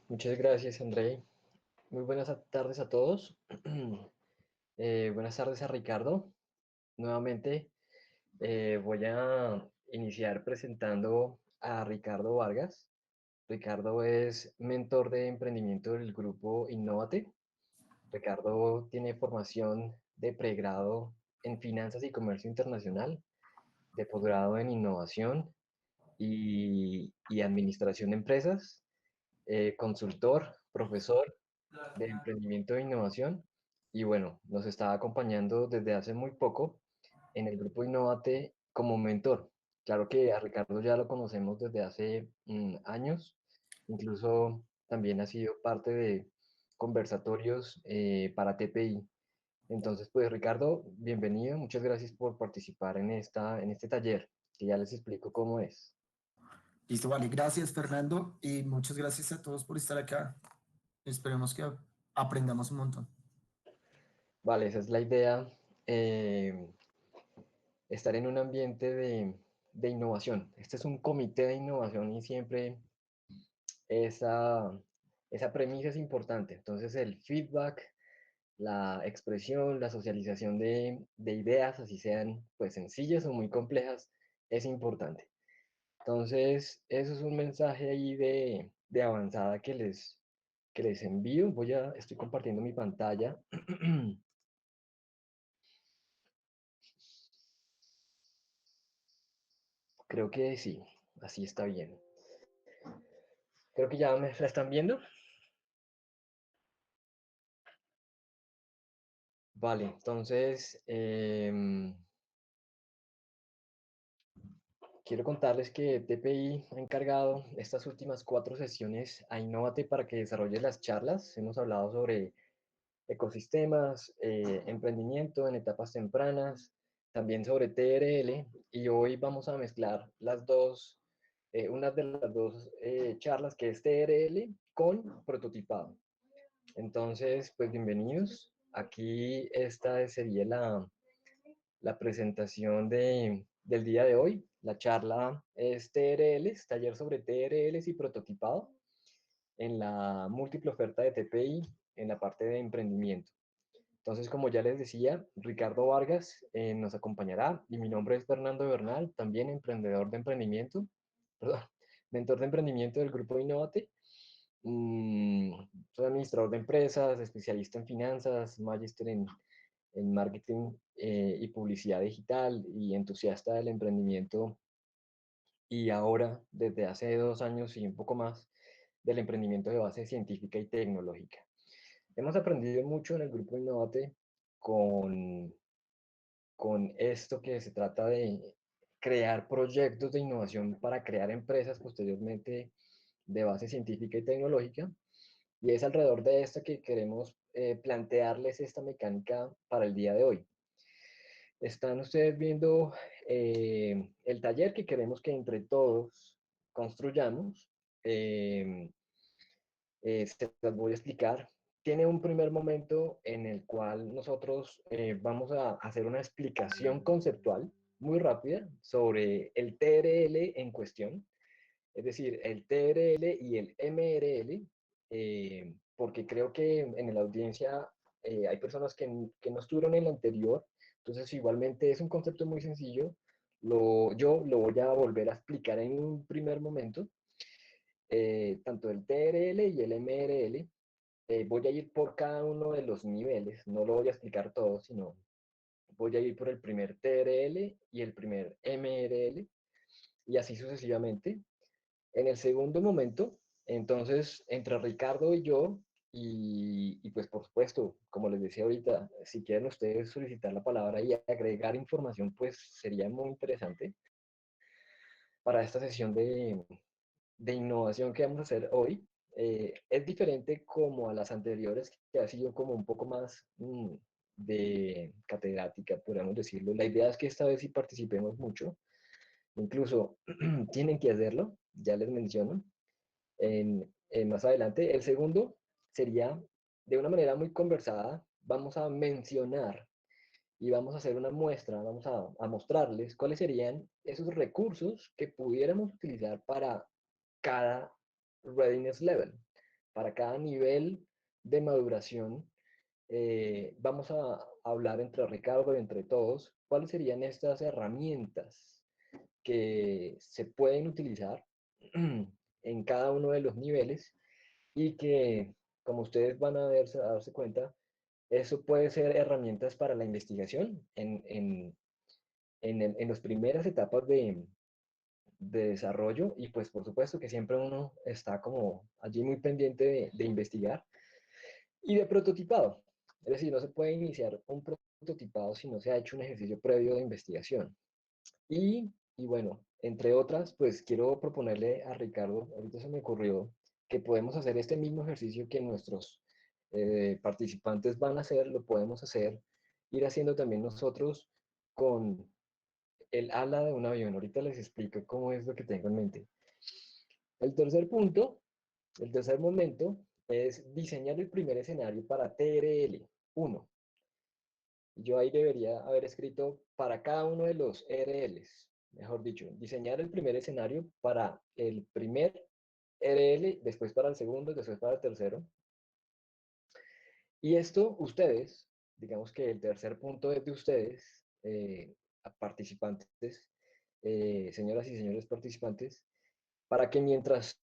Muchas gracias, André. Muy buenas tardes a todos. Buenas tardes a Ricardo. Nuevamente voy a iniciar presentando a Ricardo Vargas. Ricardo es mentor de emprendimiento del grupo Innovate. Ricardo tiene formación de pregrado en finanzas y comercio internacional, de posgrado en innovación y administración de empresas, consultor, profesor de emprendimiento e innovación. Y bueno, nos está acompañando desde hace muy poco en el grupo Innovate como mentor. Claro que a Ricardo ya lo conocemos desde hace años, incluso también ha sido parte de conversatorios para TPI. Entonces, pues Ricardo, bienvenido, muchas gracias por participar en este taller, que ya les explico cómo es. Listo, vale. Gracias, Fernando, y muchas gracias a todos por estar acá. Esperemos que aprendamos un montón. Vale, esa es la idea, eh, estar en un ambiente de innovación. Este es un comité de innovación y siempre esa, esa premisa es importante. Entonces, el feedback, la expresión, la socialización de ideas, así sean pues sencillas o muy complejas, es importante. Entonces, eso es un mensaje ahí de avanzada que les envío. Estoy compartiendo mi pantalla. Creo que sí, así está bien. Creo que ya me la están viendo. Vale, entonces quiero contarles que TPI ha encargado estas últimas 4 sesiones a Innovate para que desarrolle las charlas. Hemos hablado sobre ecosistemas, emprendimiento en etapas tempranas, también sobre TRL, y hoy vamos a mezclar una de las dos charlas que es TRL con prototipado. Entonces, pues bienvenidos. Aquí esta sería la presentación del día de hoy. La charla es TRL, taller sobre TRLs y prototipado en la múltiple oferta de TPI en la parte de emprendimiento. Entonces, como ya les decía, Ricardo Vargas nos acompañará y mi nombre es Fernando Bernal, también emprendedor de emprendimiento, perdón, mentor de emprendimiento del grupo Innovate. Mm, Soy administrador de empresas, especialista en finanzas, magíster en marketing y publicidad digital y entusiasta del emprendimiento y ahora, desde hace 2 años y un poco más, del emprendimiento de base científica y tecnológica. Hemos aprendido mucho en el grupo Innovate con, con esto que se trata de crear proyectos de innovación para crear empresas posteriormente de base científica y tecnológica. Y es alrededor de esto que queremos plantearles esta mecánica para el día de hoy. Están ustedes viendo el taller que queremos que entre todos construyamos. Eh, Se las voy a explicar. Tiene un primer momento en el cual nosotros vamos a hacer una explicación conceptual muy rápida sobre el TRL en cuestión, es decir, el TRL y el MRL, porque creo que en la audiencia hay personas que no estuvieron en el anterior, entonces igualmente es un concepto muy sencillo. Yo lo voy a volver a explicar en un primer momento, tanto el TRL y el MRL. Voy a ir por cada uno de los niveles, no lo voy a explicar todo, sino voy a ir por el primer TRL y el primer MRL, y así sucesivamente. En el segundo momento, entonces, entre Ricardo y yo, y pues por supuesto, como les decía ahorita, si quieren ustedes solicitar la palabra y agregar información, pues sería muy interesante para esta sesión de innovación que vamos a hacer hoy. Es diferente como a las anteriores, que ha sido como un poco más de catedrática, podríamos decirlo. La idea es que esta vez sí participemos mucho, incluso tienen que hacerlo, ya les menciono, más adelante. El segundo sería, de una manera muy conversada, vamos a mencionar y vamos a hacer una muestra, vamos a mostrarles cuáles serían esos recursos que pudiéramos utilizar para cada readiness level, para cada nivel de maduración. Vamos a hablar entre Ricardo y entre todos cuáles serían estas herramientas que se pueden utilizar en cada uno de los niveles y que, como ustedes van a darse cuenta, eso puede ser herramientas para la investigación en las primeras etapas de desarrollo, y pues por supuesto que siempre uno está como allí muy pendiente de investigar y de prototipado. Es decir, no se puede iniciar un prototipado si no se ha hecho un ejercicio previo de investigación. Y bueno, entre otras, pues quiero proponerle a Ricardo, ahorita se me ocurrió, que podemos hacer este mismo ejercicio que nuestros participantes van a hacer, lo podemos hacer, ir haciendo también nosotros con el ala de un avión. Ahorita les explico cómo es lo que tengo en mente. El tercer punto, el tercer momento, es diseñar el primer escenario para TRL 1. Yo ahí debería haber escrito para cada uno de los RLs, mejor dicho, diseñar el primer escenario para el primer RL, después para el segundo, después para el tercero. Y esto, ustedes, digamos que el tercer punto es de ustedes, participantes, señoras y señores participantes, para que mientras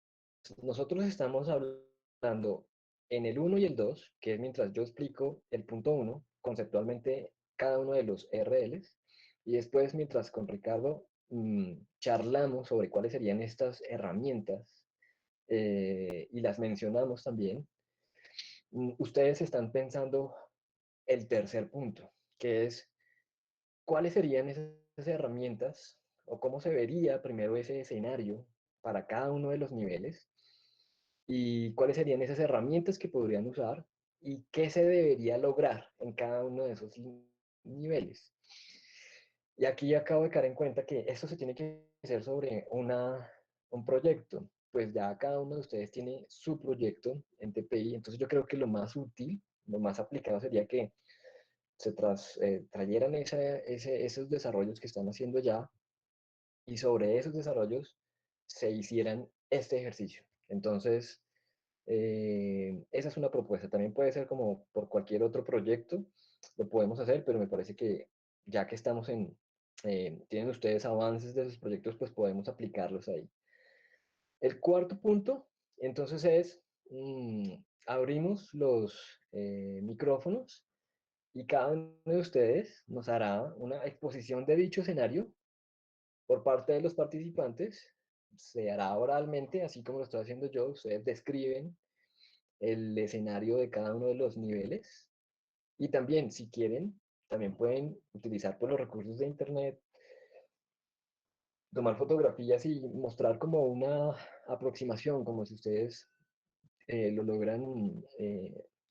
nosotros estamos hablando en el uno y el 2, que es mientras yo explico el punto uno conceptualmente cada uno de los RLs, y después mientras con Ricardo charlamos sobre cuáles serían estas herramientas y las mencionamos también, ustedes están pensando el tercer punto, que es cuáles serían esas herramientas o cómo se vería primero ese escenario para cada uno de los niveles y cuáles serían esas herramientas que podrían usar y qué se debería lograr en cada uno de esos niveles. Y aquí acabo de caer en cuenta que esto se tiene que hacer sobre un proyecto, pues ya cada uno de ustedes tiene su proyecto en TPI, entonces yo creo que lo más útil, lo más aplicado sería que trayeran esos desarrollos que están haciendo ya y sobre esos desarrollos se hicieran este ejercicio. Entonces, esa es una propuesta. También puede ser como por cualquier otro proyecto, lo podemos hacer, pero me parece que ya que estamos tienen ustedes avances de sus proyectos, pues podemos aplicarlos ahí. El cuarto punto, entonces, es abrimos los micrófonos y cada uno de ustedes nos hará una exposición de dicho escenario por parte de los participantes. Se hará oralmente, así como lo estoy haciendo yo. Ustedes describen el escenario de cada uno de los niveles. Y también, si quieren, también pueden utilizar por los recursos de Internet, tomar fotografías y mostrar como una aproximación, como si ustedes lo logran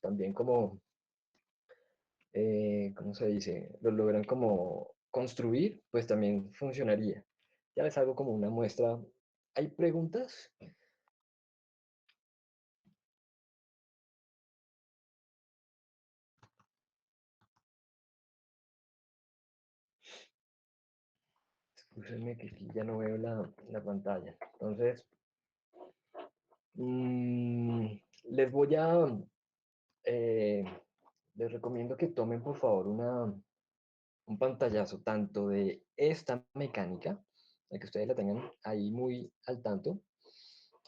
también como, ¿cómo se dice? Lo logran como construir, pues también funcionaría. Ya les hago como una muestra. ¿Hay preguntas? Escúchenme que aquí ya no veo la pantalla. Entonces, mm, les voy a, eh, les recomiendo que tomen por favor un pantallazo tanto de esta mecánica, para que ustedes la tengan ahí muy al tanto.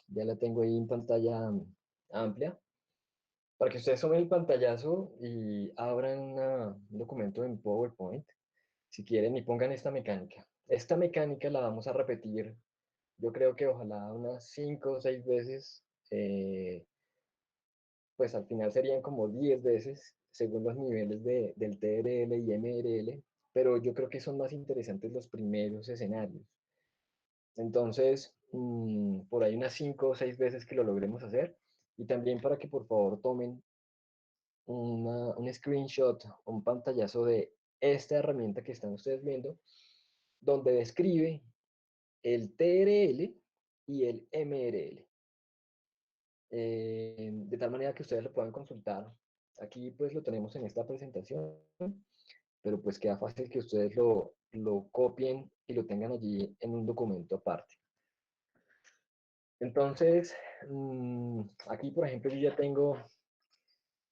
Ya la tengo ahí en pantalla amplia, para que ustedes tomen el pantallazo y abran un documento en PowerPoint, si quieren, y pongan esta mecánica. Esta mecánica la vamos a repetir, yo creo que ojalá unas 5 o 6 veces, pues al final serían como 10 veces, según los niveles del TRL y MRL, pero yo creo que son más interesantes los primeros escenarios. Entonces, por ahí unas 5 o 6 veces que lo logremos hacer, y también para que por favor tomen un screenshot, un pantallazo de esta herramienta que están ustedes viendo, donde describe el TRL y el MRL. De tal manera que ustedes lo puedan consultar. Aquí pues lo tenemos en esta presentación, pero pues queda fácil que ustedes lo copien y lo tengan allí en un documento aparte. Entonces, aquí por ejemplo yo ya tengo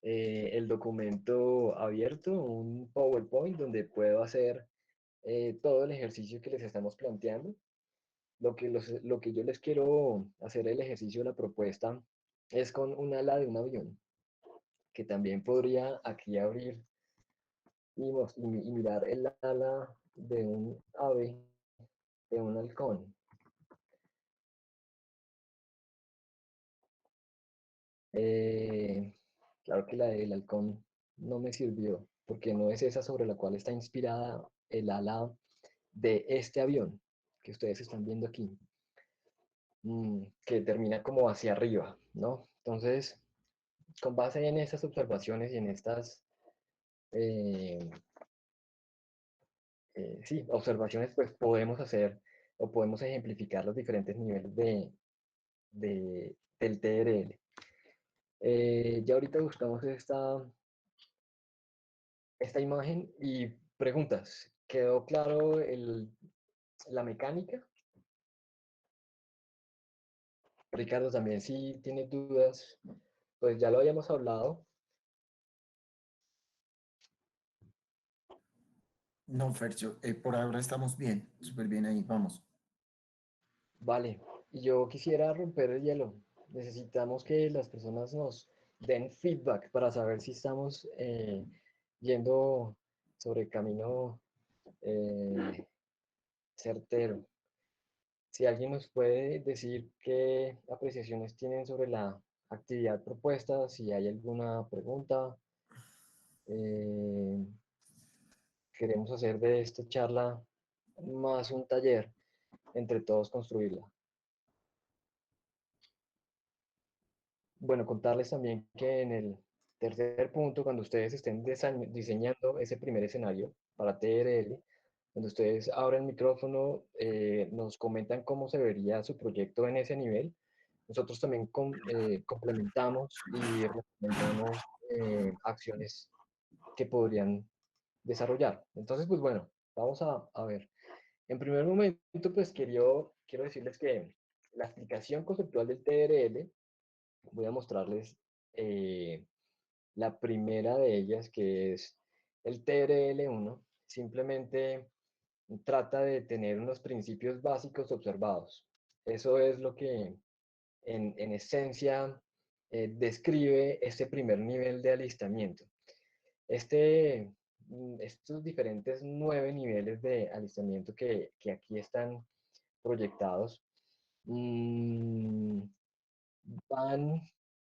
el documento abierto, un PowerPoint donde puedo hacer todo el ejercicio que les estamos planteando. Lo que yo les quiero hacer el ejercicio de la propuesta es con un ala de un avión, que también podría aquí abrir y mirar el ala de un ave, de un halcón. Eh, claro que la del halcón no me sirvió, porque no es esa sobre la cual está inspirada el ala de este avión que ustedes están viendo aquí, que termina como hacia arriba, ¿no? Entonces, con base en estas observaciones y en estas, eh, sí, observaciones, pues podemos hacer o podemos ejemplificar los diferentes niveles del TRL. Ya ahorita buscamos esta imagen y preguntas. ¿Quedó claro la mecánica? Ricardo también, si tiene dudas, pues ya lo habíamos hablado. No, Fercho, por ahora estamos bien, súper bien ahí, vamos. Vale, y yo quisiera romper el hielo. Necesitamos que las personas nos den feedback para saber si estamos yendo sobre el camino eh, certero. Si alguien nos puede decir qué apreciaciones tienen sobre la actividad propuesta, si hay alguna pregunta, eh, queremos hacer de esta charla más un taller, entre todos construirla. Bueno, contarles también que en el tercer punto, cuando ustedes estén diseñando ese primer escenario para TRL, cuando ustedes abren el micrófono, nos comentan cómo se vería su proyecto en ese nivel. Nosotros también complementamos y recomendamos acciones que podrían desarrollar. Entonces, pues bueno, vamos a ver. En primer momento, pues quiero decirles que la explicación conceptual del TRL, voy a mostrarles eh, la primera de ellas, que es el TRL1. Simplemente trata de tener unos principios básicos observados. Eso es lo que en esencia describe este primer nivel de alistamiento. Estos diferentes 9 niveles de alistamiento que aquí están proyectados, mmm, van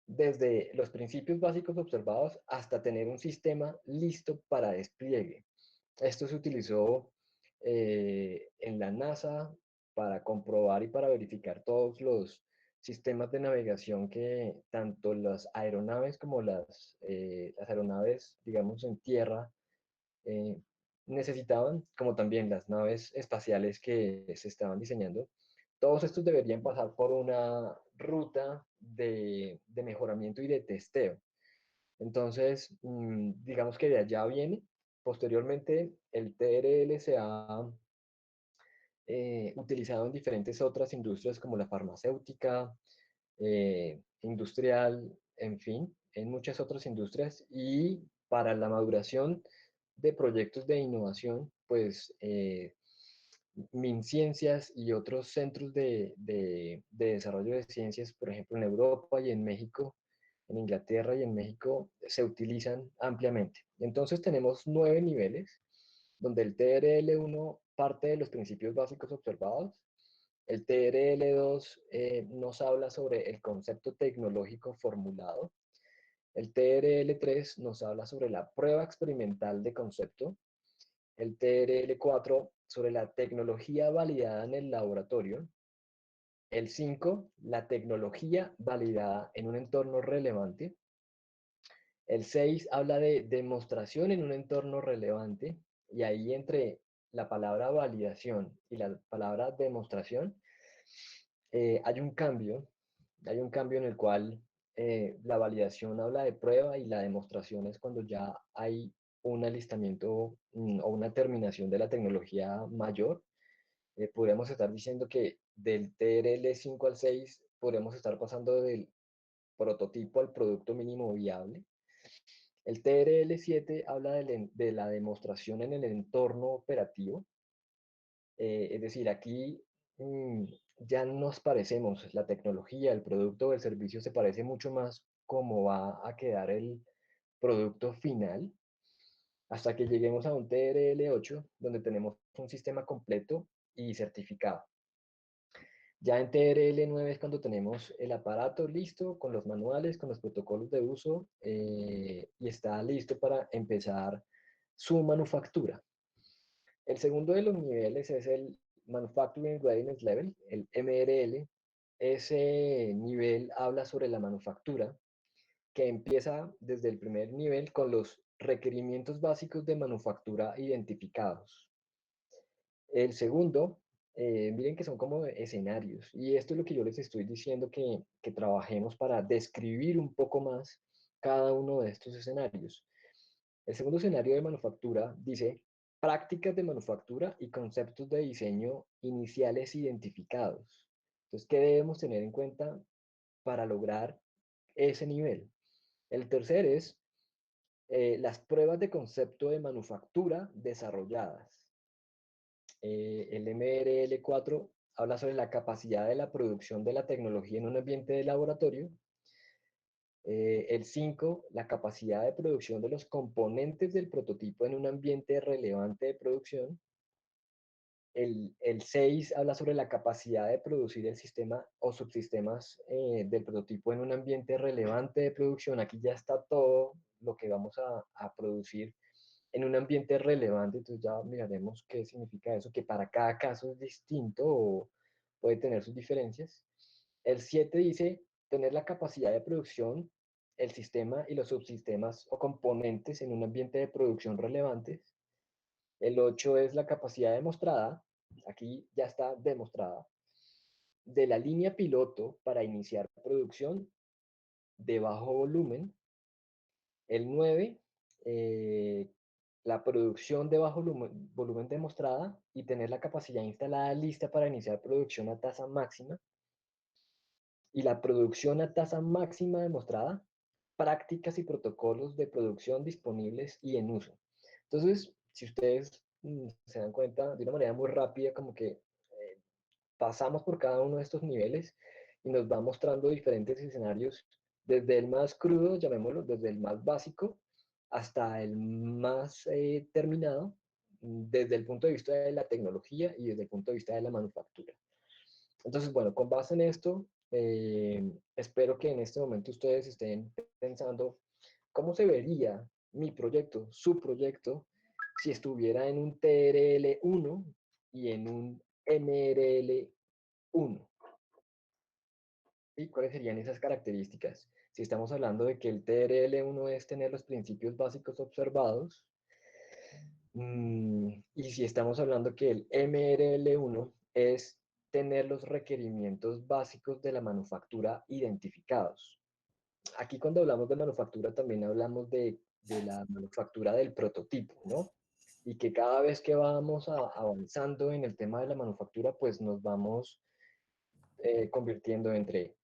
desde los principios básicos observados hasta tener un sistema listo para despliegue. Esto se utilizó en la NASA para comprobar y para verificar todos los sistemas de navegación que tanto las aeronaves como las aeronaves, digamos, en tierra, necesitaban, como también las naves espaciales que se estaban diseñando, todos estos deberían pasar por una ruta de mejoramiento y de testeo. Entonces, digamos que de allá viene. Posteriormente, el TRL se ha utilizado en diferentes otras industrias como la farmacéutica, industrial, en fin, en muchas otras industrias y para la maduración de proyectos de innovación, pues MinCiencias y otros centros de desarrollo de ciencias, por ejemplo, en Europa y en México, en Inglaterra y en México, se utilizan ampliamente. Entonces tenemos 9 niveles, donde el TRL1 parte de los principios básicos observados. El TRL2 nos habla sobre el concepto tecnológico formulado. El TRL3 nos habla sobre la prueba experimental de concepto. El TRL4 sobre la tecnología validada en el laboratorio. El 5, la tecnología validada en un entorno relevante. El 6 habla de demostración en un entorno relevante. Y ahí entre la palabra validación y la palabra demostración hay un cambio en el cual la validación habla de prueba y la demostración es cuando ya hay un alistamiento o una terminación de la tecnología mayor. Podríamos estar diciendo que del TRL 5 al 6 podríamos estar pasando del prototipo al producto mínimo viable. El TRL 7 habla de la demostración en el entorno operativo. Es decir, aquí mm, ya nos parecemos, la tecnología, el producto o el servicio se parece mucho más cómo va a quedar el producto final hasta que lleguemos a un TRL 8 donde tenemos un sistema completo y certificado. Ya en TRL 9 es cuando tenemos el aparato listo, con los manuales, con los protocolos de uso y está listo para empezar su manufactura. El segundo de los niveles es el Manufacturing Readiness Level, el MRL. Ese nivel habla sobre la manufactura, que empieza desde el primer nivel con los requerimientos básicos de manufactura identificados. El segundo, miren que son como escenarios, y esto es lo que yo les estoy diciendo que trabajemos para describir un poco más cada uno de estos escenarios. El segundo escenario de manufactura dice prácticas de manufactura y conceptos de diseño iniciales identificados. Entonces, ¿qué debemos tener en cuenta para lograr ese nivel? El tercer es las pruebas de concepto de manufactura desarrolladas. El MRL 4 habla sobre la capacidad de la producción de la tecnología en un ambiente de laboratorio. El 5, la capacidad de producción de los componentes del prototipo en un ambiente relevante de producción. El 6 habla sobre la capacidad de producir el sistema o subsistemas del prototipo en un ambiente relevante de producción. Aquí ya está todo lo que vamos a producir en un ambiente relevante, entonces ya miraremos qué significa eso, que para cada caso es distinto o puede tener sus diferencias. El 7 dice tener la capacidad de producción, el sistema y los subsistemas o componentes en un ambiente de producción relevantes. El 8 es la capacidad demostrada, aquí ya está demostrada, de la línea piloto para iniciar producción de bajo volumen. El 9, eh, la producción de bajo volumen demostrada y tener la capacidad instalada lista para iniciar producción a tasa máxima. Y la producción a tasa máxima demostrada, prácticas y protocolos de producción disponibles y en uso. Entonces, si ustedes se dan cuenta de una manera muy rápida, como que pasamos por cada uno de estos niveles y nos va mostrando diferentes escenarios, desde el más crudo, llamémoslo, desde el más básico, hasta el más terminado, desde el punto de vista de la tecnología y desde el punto de vista de la manufactura. Entonces, bueno, con base en esto, espero que en este momento ustedes estén pensando cómo se vería mi proyecto, su proyecto, si estuviera en un TRL 1 y en un MRL 1. ¿Y cuáles serían esas características? Si estamos hablando de que el TRL 1 es tener los principios básicos observados, Y si estamos hablando que el MRL1 es tener los requerimientos básicos de la manufactura identificados. Aquí cuando hablamos de manufactura también hablamos de la manufactura del prototipo, ¿no? Y que cada vez que vamos avanzando en el tema de la manufactura, pues nos vamos convirtiendo eh,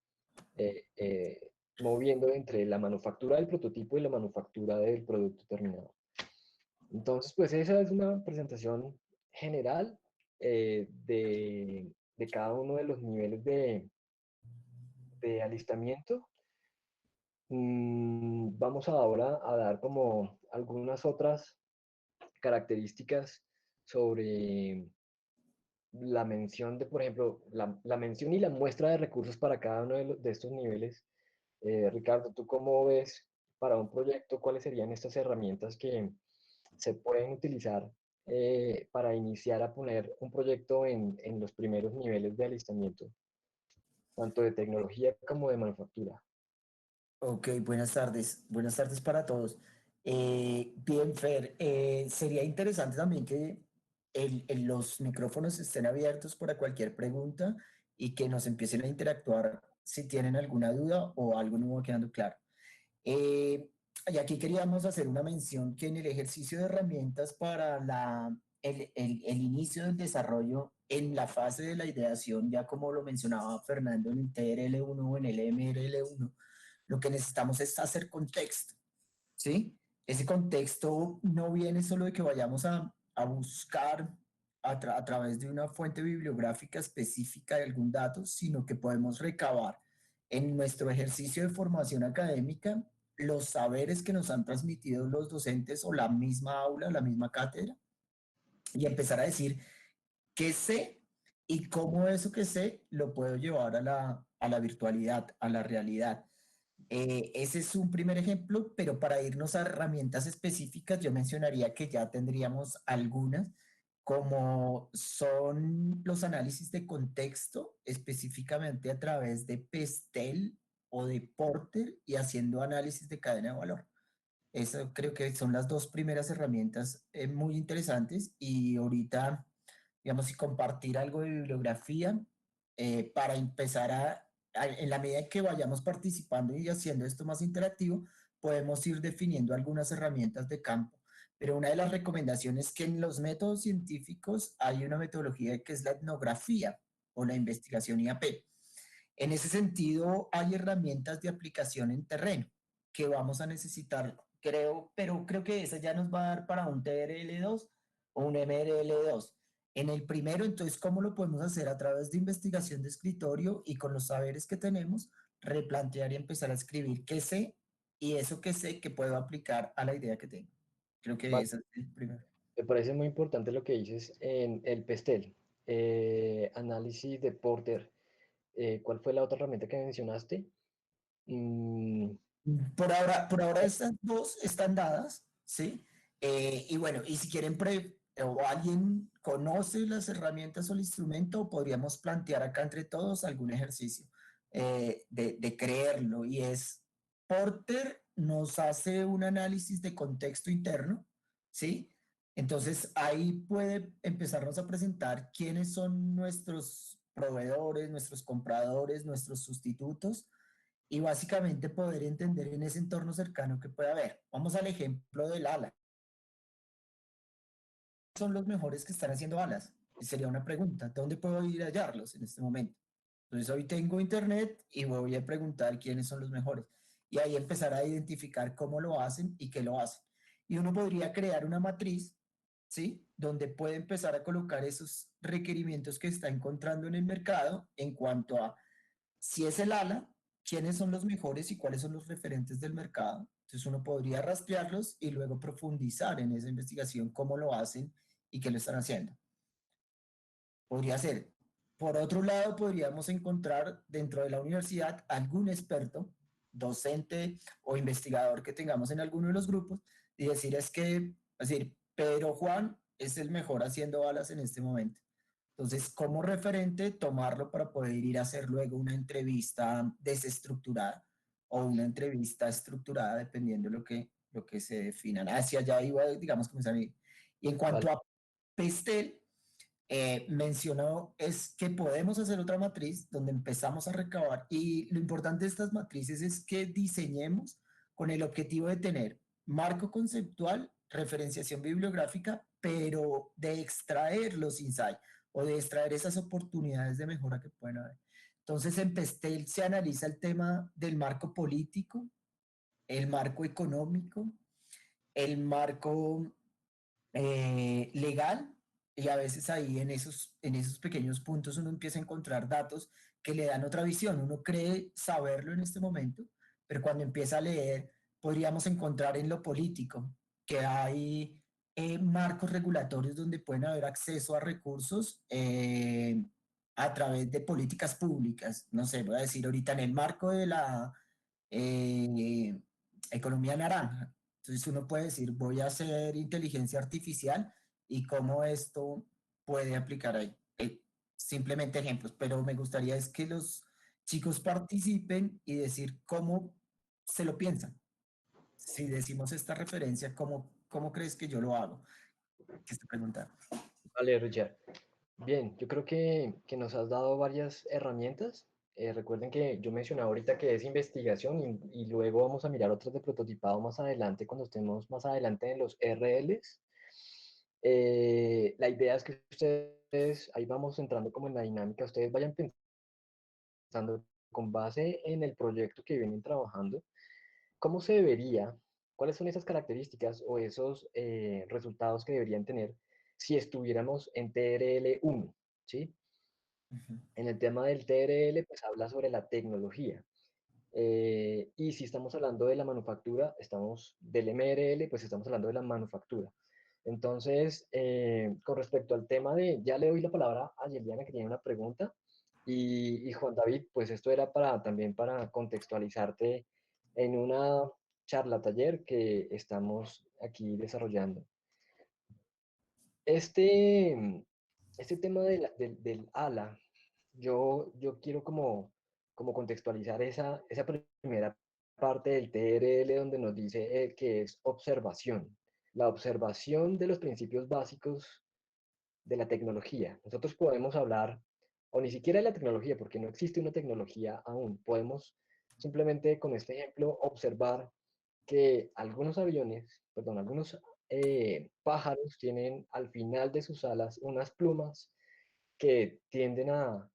eh, moviendo entre la manufactura del prototipo y la manufactura del producto terminado. Entonces, pues esa es una presentación general de cada uno de los niveles de alistamiento. Vamos ahora a dar como algunas otras características sobre la mención de, por ejemplo, la mención y la muestra de recursos para cada uno de estos niveles. Ricardo, ¿tú cómo ves para un proyecto cuáles serían estas herramientas que se pueden utilizar para iniciar a poner un proyecto en los primeros niveles de alistamiento, tanto de tecnología como de manufactura? Ok, buenas tardes. Buenas tardes para todos. Bien, Fer, sería interesante también que los micrófonos estén abiertos para cualquier pregunta y que nos empiecen a interactuar si tienen alguna duda o algo no va quedando claro. Eh, y aquí queríamos hacer una mención que en el ejercicio de herramientas para el inicio del desarrollo en la fase de la ideación, ya como lo mencionaba Fernando en el TRL1 o en el MRL1, lo que necesitamos es hacer contexto, ¿sí? Ese contexto no viene solo de que vayamos a buscar a través de una fuente bibliográfica específica de algún dato, sino que podemos recabar en nuestro ejercicio de formación académica los saberes que nos han transmitido los docentes o la misma aula, la misma cátedra, y empezar a decir qué sé y cómo eso que sé lo puedo llevar a la virtualidad, a la realidad. Ese es un primer ejemplo, pero para irnos a herramientas específicas, yo mencionaría que ya tendríamos algunas, como son los análisis de contexto, específicamente a través de Pestel o de Porter y haciendo análisis de cadena de valor. Eso creo que son las dos primeras herramientas muy interesantes y ahorita, digamos, y compartir algo de bibliografía para empezar en la medida que vayamos participando y haciendo esto más interactivo, podemos ir definiendo algunas herramientas de campo. Pero una de las recomendaciones es que en los métodos científicos hay una metodología que es la etnografía o la investigación IAP. En ese sentido, hay herramientas de aplicación en terreno que vamos a necesitar, creo, pero creo que esa ya nos va a dar para un TRL2 o un MRL2. En el primero, entonces, ¿cómo lo podemos hacer? A través de investigación de escritorio y con los saberes que tenemos, replantear y empezar a escribir qué sé y eso que sé que puedo aplicar a la idea que tengo. Creo que Vale, ese es el primero. me parece muy importante lo que dices en el PESTEL, análisis de Porter. ¿Cuál fue la otra herramienta que mencionaste? Mm, Por ahora estas dos están dadas, ¿sí? Y bueno, y si quieren o alguien conoce las herramientas o el instrumento, podríamos plantear acá entre todos algún ejercicio de creerlo. Y es, Porter nos hace un análisis de contexto interno, ¿sí? Entonces ahí puede empezarnos a presentar quiénes son nuestros proveedores, nuestros compradores, nuestros sustitutos y básicamente poder entender en ese entorno cercano que puede haber. Vamos al ejemplo del ala. ¿Son los mejores que están haciendo alas? Sería una pregunta. ¿Dónde puedo ir a hallarlos en este momento? Entonces hoy tengo internet y voy a preguntar quiénes son los mejores. Y ahí empezar a identificar cómo lo hacen y qué lo hacen. Y uno podría crear una matriz, ¿sí? Donde puede empezar a colocar esos requerimientos que está encontrando en el mercado en cuanto a si es el ala, quiénes son los mejores y cuáles son los referentes del mercado. Entonces uno podría rastrearlos y luego profundizar en esa investigación, cómo lo hacen y qué lo están haciendo. Podría ser. Por otro lado, podríamos encontrar dentro de la universidad algún experto, docente o investigador que tengamos en alguno de los grupos y decir es decir, Pedro Juan es el mejor haciendo balas en este momento. Entonces, como referente, tomarlo para poder ir a hacer luego una entrevista desestructurada o una entrevista estructurada, dependiendo lo que se definan. Hacia allá iba, digamos, comenzar a ir. Y en cuanto Vale. a Pestel, mencionó es que podemos hacer otra matriz donde empezamos a recabar y lo importante de estas matrices es que diseñemos con el objetivo de tener marco conceptual, referenciación bibliográfica, pero de extraer los insights o de extraer esas oportunidades de mejora que pueden haber. Entonces en Pestel se analiza el tema del marco político, el marco económico, el marco legal y a veces ahí en esos pequeños puntos uno empieza a encontrar datos que le dan otra visión. Uno cree saberlo en este momento, pero cuando empieza a leer podríamos encontrar en lo político que hay marcos regulatorios donde pueden haber acceso a recursos a través de políticas públicas. No sé, voy a decir ahorita en el marco de la eh, economía naranja. Entonces uno puede decir, voy a hacer inteligencia artificial y cómo esto puede aplicar ahí. Simplemente ejemplos, pero me gustaría es que los chicos participen y decir cómo se lo piensan. Si decimos esta referencia, ¿cómo crees que yo lo hago? Que esta pregunta. Vale, Richard. Bien, yo creo que nos has dado varias herramientas. Recuerden que yo mencionaba ahorita que es investigación y luego vamos a mirar otras de prototipado más adelante cuando estemos más adelante en los RLs. La idea es que ustedes, ahí vamos entrando como en la dinámica, ustedes vayan pensando con base en el proyecto que vienen trabajando, cómo se debería, cuáles son esas características o esos resultados que deberían tener si estuviéramos en TRL 1, ¿sí? Ujú, En el tema del TRL, pues habla sobre la tecnología. Y si estamos hablando de la manufactura, estamos del MRL, pues estamos hablando de la manufactura. Entonces, con respecto al tema de, ya le doy la palabra a Yeliana que tiene una pregunta, y Juan David, pues esto era para también para contextualizarte en una charla taller que estamos aquí desarrollando. Este, este tema del ALA, yo quiero como contextualizar esa primera parte del TRL donde nos dice que es observación, la observación de los principios básicos de la tecnología. Nosotros podemos hablar, o ni siquiera de la tecnología, porque no existe una tecnología aún. Podemos simplemente con este ejemplo observar que algunos aviones, perdón, algunos pájaros tienen al final de sus alas unas plumas que tienden a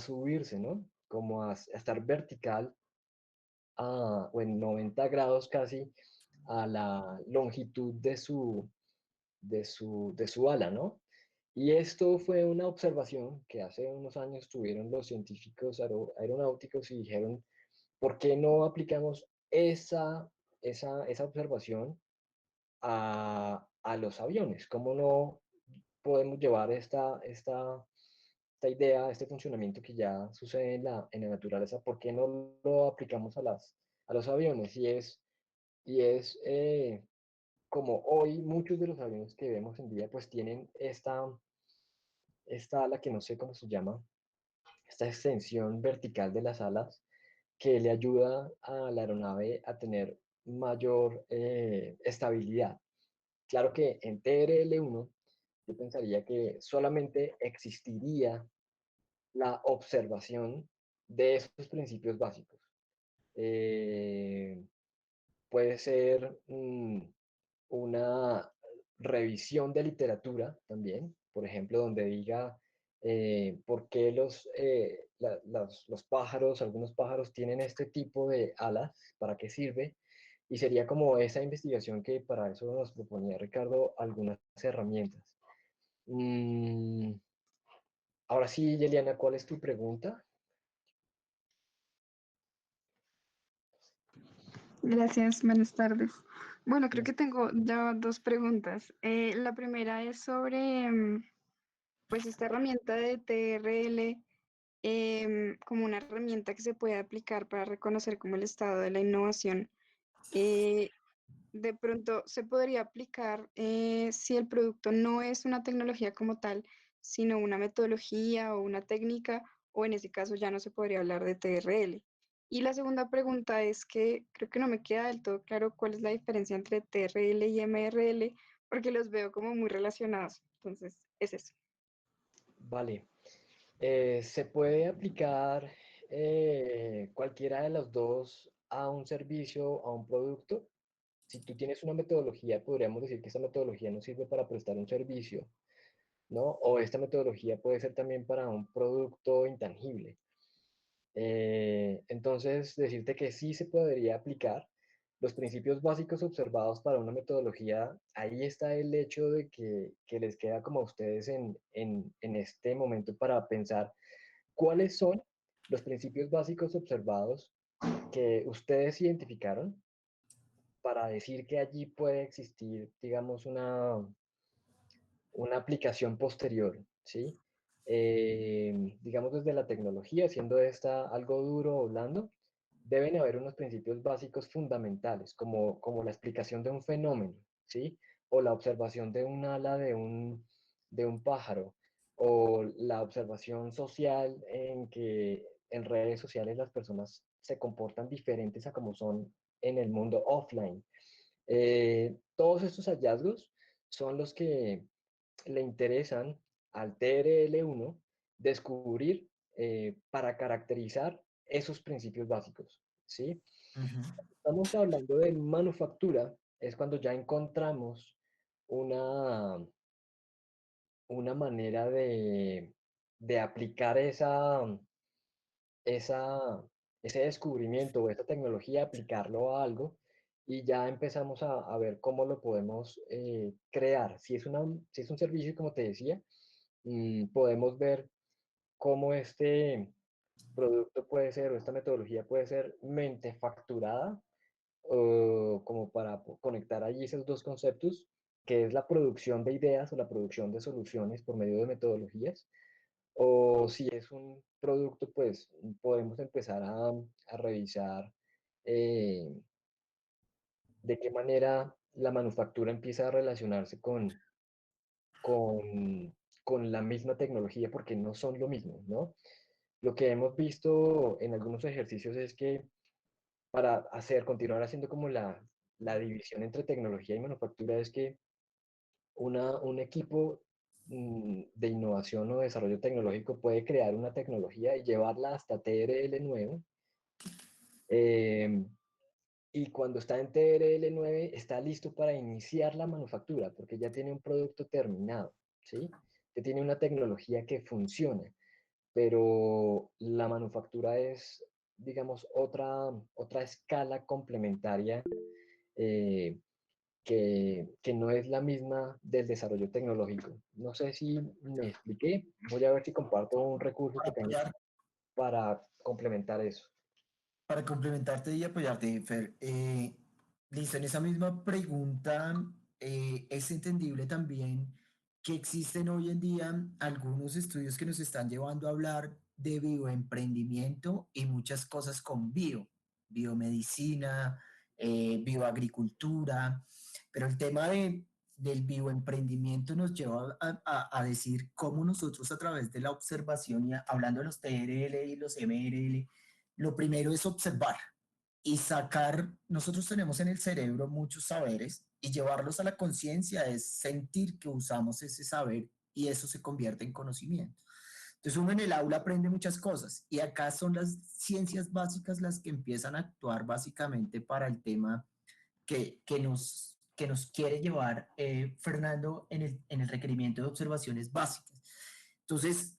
subirse, ¿no? Como a estar vertical o en 90 grados casi a la longitud de su ala, ¿no? Y esto fue una observación que hace unos años tuvieron los científicos aeronáuticos y dijeron, ¿por qué no aplicamos esa observación a los aviones? ¿Cómo no podemos llevar esta idea, este funcionamiento que ya sucede en la naturaleza? ¿Por qué no lo aplicamos a los aviones? Y es como hoy muchos de los aviones que vemos en día pues tienen esta ala que no sé cómo se llama, esta extensión vertical de las alas que le ayuda a la aeronave a tener mayor estabilidad. Claro que en TRL 1 yo pensaría que solamente existiría la observación de esos principios básicos. Eh, Puede ser una revisión de literatura también, por ejemplo, donde diga por qué los pájaros, algunos pájaros tienen este tipo de alas, para qué sirve, y sería como esa investigación que para eso nos proponía Ricardo algunas herramientas. Mm, Ahora sí, Yeliana, ¿cuál es tu pregunta? Gracias, buenas tardes. Bueno, creo que tengo ya dos preguntas. La primera es sobre, pues, esta herramienta de TRL como una herramienta que se puede aplicar para reconocer como el estado de la innovación. Eh, de pronto se podría aplicar si el producto no es una tecnología como tal, sino una metodología o una técnica, o en ese caso ya no se podría hablar de TRL. Y la segunda pregunta es que creo que no me queda del todo claro cuál es la diferencia entre TRL y MRL, porque los veo como muy relacionados. Entonces, es eso. Vale. Se puede aplicar cualquiera de los dos a un servicio, a un producto. Si tú tienes una metodología, podríamos decir que esta metodología nos sirve para prestar un servicio, ¿no? O esta metodología puede ser también para un producto intangible. Entonces, decirte que sí se podría aplicar los principios básicos observados para una metodología, ahí está el hecho de que les queda como a ustedes en este momento para pensar cuáles son los principios básicos observados que ustedes identificaron para decir que allí puede existir, digamos, una aplicación posterior, ¿sí? Digamos desde la tecnología, siendo esta algo duro o blando, deben haber unos principios básicos fundamentales, como la explicación de un fenómeno, ¿sí? O la observación de un ala de un pájaro, o la observación social en que en redes sociales las personas se comportan diferentes a como son en el mundo offline. Todos estos hallazgos son los que le interesan al TRL1 descubrir para caracterizar esos principios básicos, ¿sí? Ujú, Estamos hablando de manufactura, es cuando ya encontramos una, una manera de aplicar esa, ese descubrimiento o esa tecnología, aplicarlo a algo y ya empezamos a ver cómo lo podemos crear. Si es un servicio, como te decía, podemos ver cómo este producto puede ser o esta metodología puede ser mente facturada o como para conectar allí esos dos conceptos, que es la producción de ideas o la producción de soluciones por medio de metodologías, o si es un producto, pues podemos empezar a revisar eh, de qué manera la manufactura empieza a relacionarse con, con la misma tecnología, porque no son lo mismo, ¿no? Lo que hemos visto en algunos ejercicios es que para continuar haciendo como la división entre tecnología y manufactura es que un equipo de innovación o desarrollo tecnológico puede crear una tecnología y llevarla hasta TRL9. eh, y cuando está en TRL9 está listo para iniciar la manufactura porque ya tiene un producto terminado, ¿sí? Que tiene una tecnología que funciona, pero la manufactura es, digamos, otra escala complementaria eh, que no es la misma del desarrollo tecnológico. No sé si me expliqué. Voy a ver si comparto un recurso para pequeño apoyar, para complementar eso. para complementarte y apoyarte, Fer. Listo, en esa misma pregunta es entendible también que existen hoy en día algunos estudios que nos están llevando a hablar de bioemprendimiento y muchas cosas con biomedicina, bioagricultura, pero el tema del bioemprendimiento nos lleva a decir cómo nosotros a través de la observación, y hablando de los TRL y los MRL, lo primero es observar y sacar, nosotros tenemos en el cerebro muchos saberes y llevarlos a la conciencia es sentir que usamos ese saber y eso se convierte en conocimiento. Entonces uno en el aula aprende muchas cosas y acá son las ciencias básicas las que empiezan a actuar básicamente para el tema que nos quiere llevar Fernando en el requerimiento de observaciones básicas. Entonces,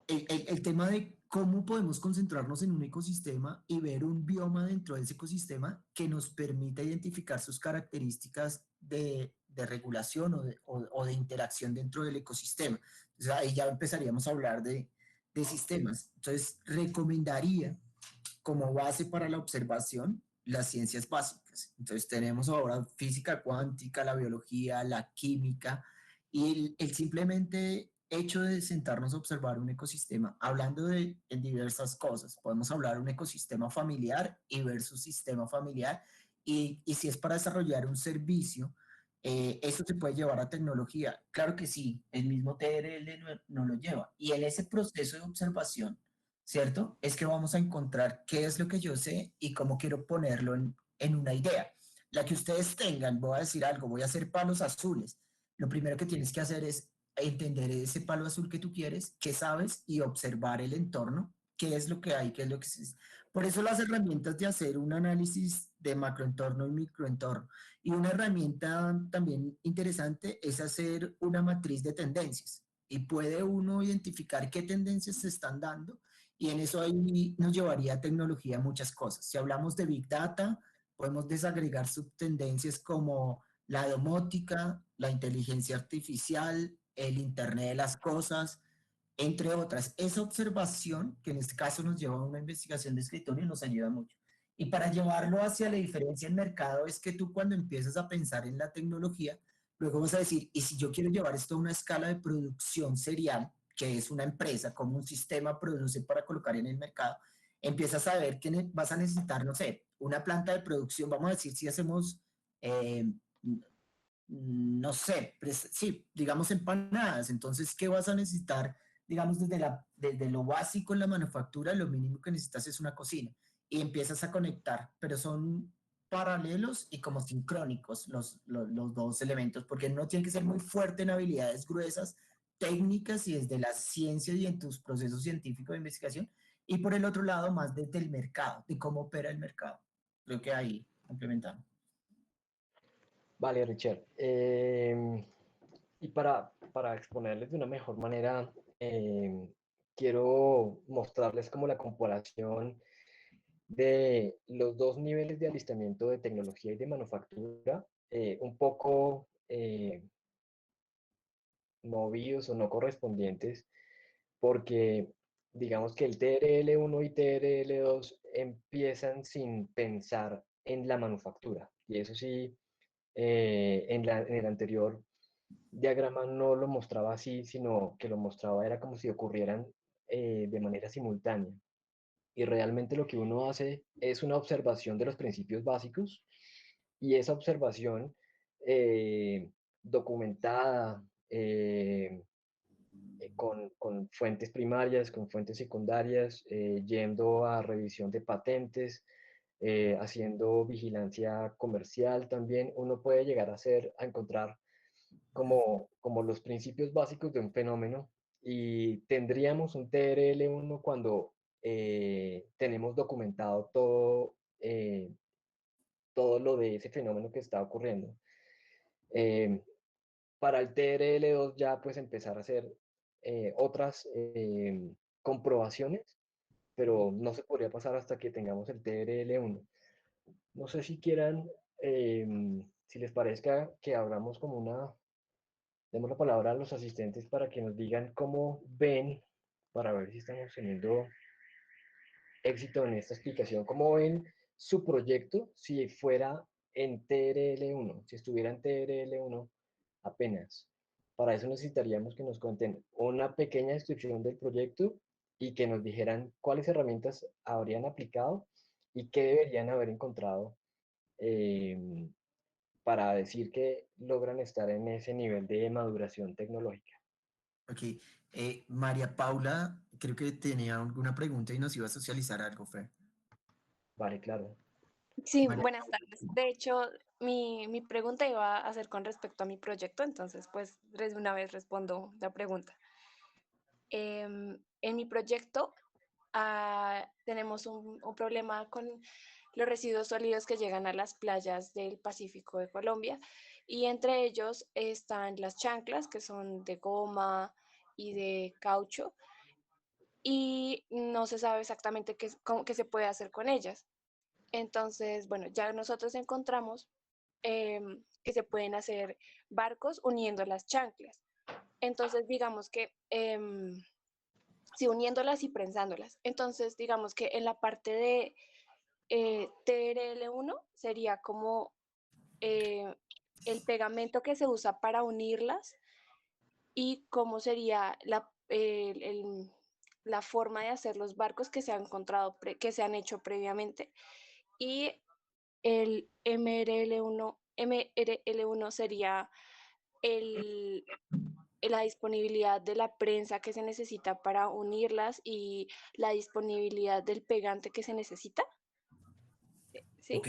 el tema de cómo podemos concentrarnos en un ecosistema y ver un bioma dentro de ese ecosistema que nos permita identificar sus características de regulación o de interacción dentro del ecosistema. Entonces, ahí ya empezaríamos a hablar de sistemas. Entonces, recomendaría como base para la observación las ciencias básicas. Entonces tenemos ahora física cuántica, la biología, la química y el simplemente hecho de sentarnos a observar un ecosistema, hablando de en diversas cosas. Podemos hablar de un ecosistema familiar y versus sistema familiar y si es para desarrollar un servicio, eso se puede llevar a tecnología. Claro que sí, el mismo TRL no lo lleva. Y en ese proceso de observación, ¿cierto? Es que vamos a encontrar qué es lo que yo sé y cómo quiero ponerlo en una idea. La que ustedes tengan, voy a decir algo, voy a hacer palos azules. lo primero que tienes que hacer es entender ese palo azul que tú quieres, qué sabes y observar el entorno, qué es lo que hay, qué es lo que es. Por eso las herramientas de hacer un análisis de macroentorno y microentorno. Y una herramienta también interesante es hacer una matriz de tendencias. Y puede uno identificar qué tendencias se están dando y en eso ahí nos llevaría a tecnología muchas cosas. Si hablamos de Big Data, podemos desagregar subtendencias como la domótica, la inteligencia artificial, el Internet de las cosas, entre otras. Esa observación, que en este caso nos lleva a una investigación de escritorio, nos ayuda mucho. Y para llevarlo hacia la diferencia en mercado es que tú cuando empiezas a pensar en la tecnología, luego vas a decir, y si yo quiero llevar esto a una escala de producción serial, que es una empresa, como un sistema produce para colocar en el mercado, empiezas a ver que vas a necesitar, no sé, una planta de producción, vamos a decir, si hacemos eh, no sé, sí, digamos empanadas. Entonces, ¿qué vas a necesitar? Digamos, desde lo básico en la manufactura, lo mínimo que necesitas es una cocina y empiezas a conectar, pero son paralelos y como sincrónicos los dos elementos, porque no tiene que ser muy fuerte en habilidades gruesas, técnicas y desde la ciencia y en tus procesos científicos de investigación, y por el otro lado, más desde el mercado, de cómo opera el mercado. Creo que ahí complementamos. Vale, Richard. Y para exponerles de una mejor manera, quiero mostrarles como la comparación de los dos niveles de alistamiento de tecnología y de manufactura, un poco movidos o no correspondientes, porque digamos que el TRL1 y TRL2 empiezan sin pensar en la manufactura. Y eso sí, en el anterior diagrama no lo mostraba así, sino que lo mostraba era como si ocurrieran de manera simultánea. Y realmente lo que uno hace es una observación de los principios básicos y esa observación eh, documentada con fuentes primarias, con fuentes secundarias, yendo a revisión de patentes, haciendo vigilancia comercial también, uno puede llegar a encontrar como los principios básicos de un fenómeno y tendríamos un TRL1 cuando tenemos documentado todo lo de ese fenómeno que está ocurriendo. Eh, para el TRL2 ya pues empezar a hacer otras comprobaciones, pero no se podría pasar hasta que tengamos el TRL1. No sé si quieran, si les parezca que abramos como demos la palabra a los asistentes para que nos digan cómo ven, para ver si estamos teniendo éxito en esta explicación, cómo ven su proyecto si fuera en TRL1, si estuviera en TRL1 apenas. Para eso necesitaríamos que nos cuenten una pequeña descripción del proyecto y que nos dijeran cuáles herramientas habrían aplicado y qué deberían haber encontrado eh, para decir que logran estar en ese nivel de maduración tecnológica. Ok. María Paula, creo que tenía alguna pregunta y nos iba a socializar algo, Fer. Vale, claro. Sí, María, buenas tardes. De hecho, mi pregunta iba a ser con respecto a mi proyecto, entonces pues de una vez respondo la pregunta. En mi proyecto tenemos un problema con los residuos sólidos que llegan a las playas del Pacífico de Colombia y entre ellos están las chanclas que son de goma y de caucho y no se sabe exactamente qué se puede hacer con ellas. Entonces, bueno, ya nosotros encontramos que se pueden hacer barcos uniendo las chanclas. Entonces, digamos que, sí, uniéndolas y prensándolas. Entonces, digamos que en la parte de TRL1 sería como eh, el pegamento que se usa para unirlas y cómo sería la forma de hacer los barcos que se han encontrado, que se han hecho previamente. Y el MRL1 sería el, la disponibilidad de la prensa que se necesita para unirlas y la disponibilidad del pegante que se necesita. ¿Sí? ok.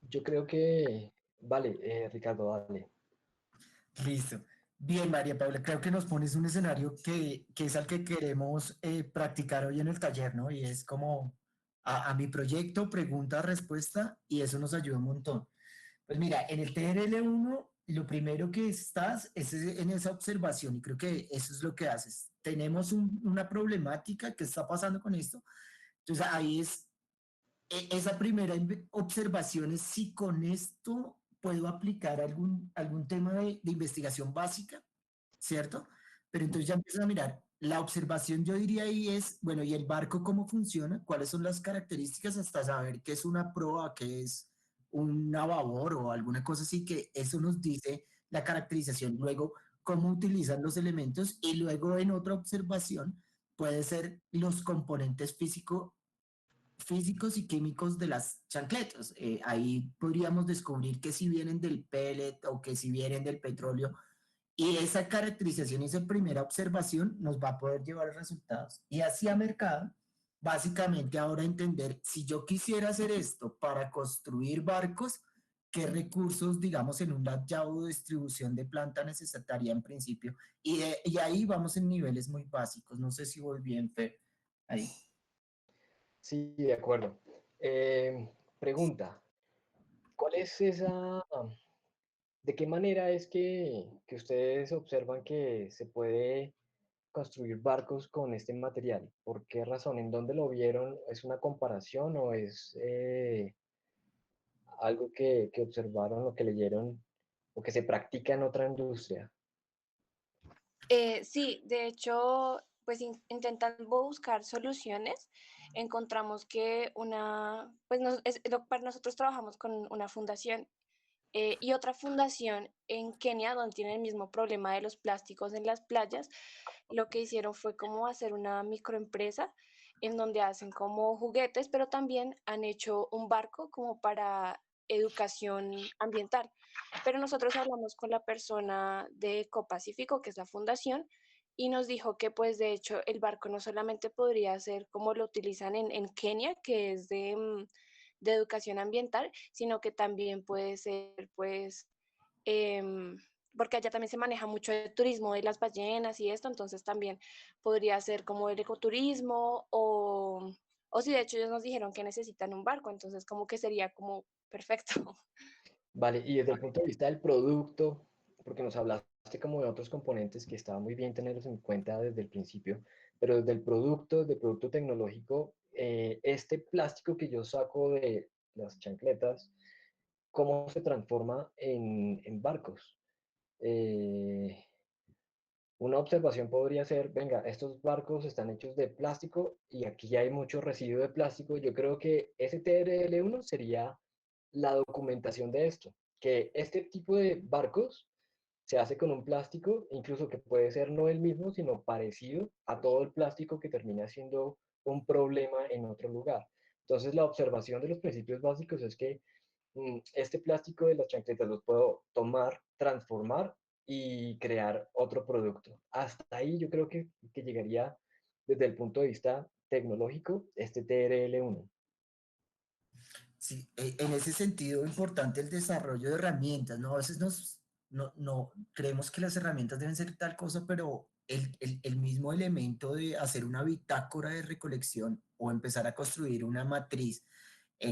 Yo creo que, vale, Ricardo, dale. Listo. Bien, María Paula, creo que nos pones un escenario que es al que queremos practicar hoy en el taller, ¿no? Y es como a mi proyecto, pregunta, respuesta, y eso nos ayuda un montón. Pues mira, en el TRL1, lo primero que estás es en esa observación, y creo que eso es lo que haces. Tenemos una problemática que está pasando con esto, entonces ahí es esa primera observación es si con esto puedo aplicar algún tema de investigación básica, ¿cierto? Pero entonces ya empiezas a mirar, la observación yo diría ahí es, bueno, ¿y el barco cómo funciona? ¿Cuáles son las características hasta saber qué es una proa, qué es un babor o alguna cosa así, que eso nos dice la caracterización? Luego, cómo utilizan los elementos y luego en otra observación puede ser los componentes físicos y químicos de las chancletas. Ahí podríamos descubrir que si vienen del pellet o que si vienen del petróleo. Y esa caracterización y esa primera observación nos va a poder llevar a resultados. Y hacia mercado, básicamente ahora entender, si yo quisiera hacer esto para construir barcos, qué recursos, digamos, en un layado de distribución de planta necesitaría en principio. Y ahí vamos en niveles muy básicos. No sé si voy bien, Fer. Ahí. Sí, de acuerdo. Pregunta, ¿cuál es esa, de qué manera es que ustedes observan que se puede construir barcos con este material? ¿Por qué razón? ¿En dónde lo vieron? ¿Es una comparación o es algo que observaron o que leyeron o que se practica en otra industria? Sí, de hecho, pues intentando buscar soluciones, encontramos que pues para nosotros trabajamos con una fundación y otra fundación en Kenia, donde tiene el mismo problema de los plásticos en las playas. Lo que hicieron fue como hacer una microempresa en donde hacen como juguetes, pero también han hecho un barco como para educación ambiental. Pero nosotros hablamos con la persona de Ecopacífico, que es la fundación, y nos dijo que pues de hecho el barco no solamente podría ser como lo utilizan en Kenia, que es de educación ambiental, sino que también puede ser pues em, porque allá también se maneja mucho el turismo de las ballenas y esto, entonces también podría ser como el ecoturismo o si de hecho ellos nos dijeron que necesitan un barco, entonces como que sería como perfecto. Vale, y desde el punto de vista del producto, porque nos hablaste como de otros componentes que estaba muy bien tenerlos en cuenta desde el principio, pero desde el producto tecnológico, este plástico que yo saco de las chancletas, ¿cómo se transforma en barcos? Eh, una observación podría ser, venga, estos barcos están hechos de plástico y aquí hay mucho residuo de plástico. Yo creo que ese TRL1 sería la documentación de esto, que este tipo de barcos se hace con un plástico, incluso que puede ser no el mismo, sino parecido a todo el plástico que termina siendo un problema en otro lugar. Entonces, la observación de los principios básicos es que este plástico de las chancletas los puedo tomar, transformar y crear otro producto. Hasta ahí yo creo que llegaría desde el punto de vista tecnológico este TRL1. Sí, en ese sentido, importante el desarrollo de herramientas, ¿no? A veces no creemos que las herramientas deben ser tal cosa, pero el mismo elemento de hacer una bitácora de recolección o empezar a construir una matriz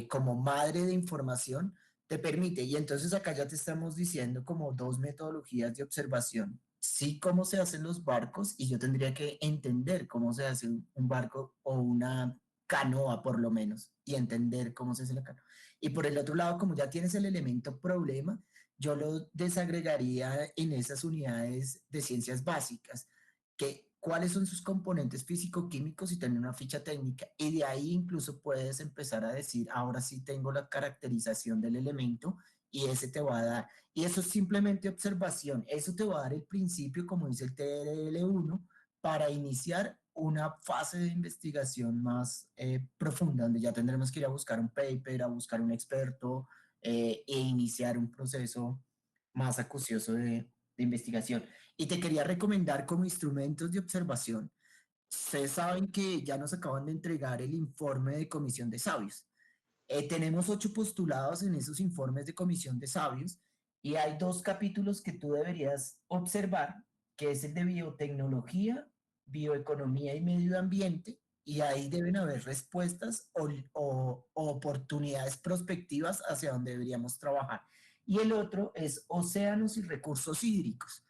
como madre de información te permite. Y entonces acá ya te estamos diciendo como dos metodologías de observación. Sí, cómo se hacen los barcos y yo tendría que entender cómo se hace un barco o una canoa por lo menos y entender cómo se hace la canoa. Y por el otro lado, como ya tienes el elemento problema, yo lo desagregaría en esas unidades de ciencias básicas, que cuáles son sus componentes físico-químicos y tener una ficha técnica. Y de ahí incluso puedes empezar a decir, ahora sí tengo la caracterización del elemento y ese te va a dar. Y eso es simplemente observación. Eso te va a dar el principio, como dice el TRL1, para iniciar una fase de investigación más profunda, donde ya tendremos que ir a buscar un paper, a buscar un experto e iniciar un proceso más acucioso de investigación. Y te quería recomendar como instrumentos de observación. Ustedes saben que ya nos acaban de entregar el informe de comisión de sabios. Tenemos 8 postulados en esos informes de comisión de sabios Y hay dos capítulos que tú deberías observar, que es el de biotecnología, bioeconomía y medio ambiente, y ahí deben haber respuestas o oportunidades prospectivas hacia donde deberíamos trabajar. Y el otro es océanos y recursos hídricos.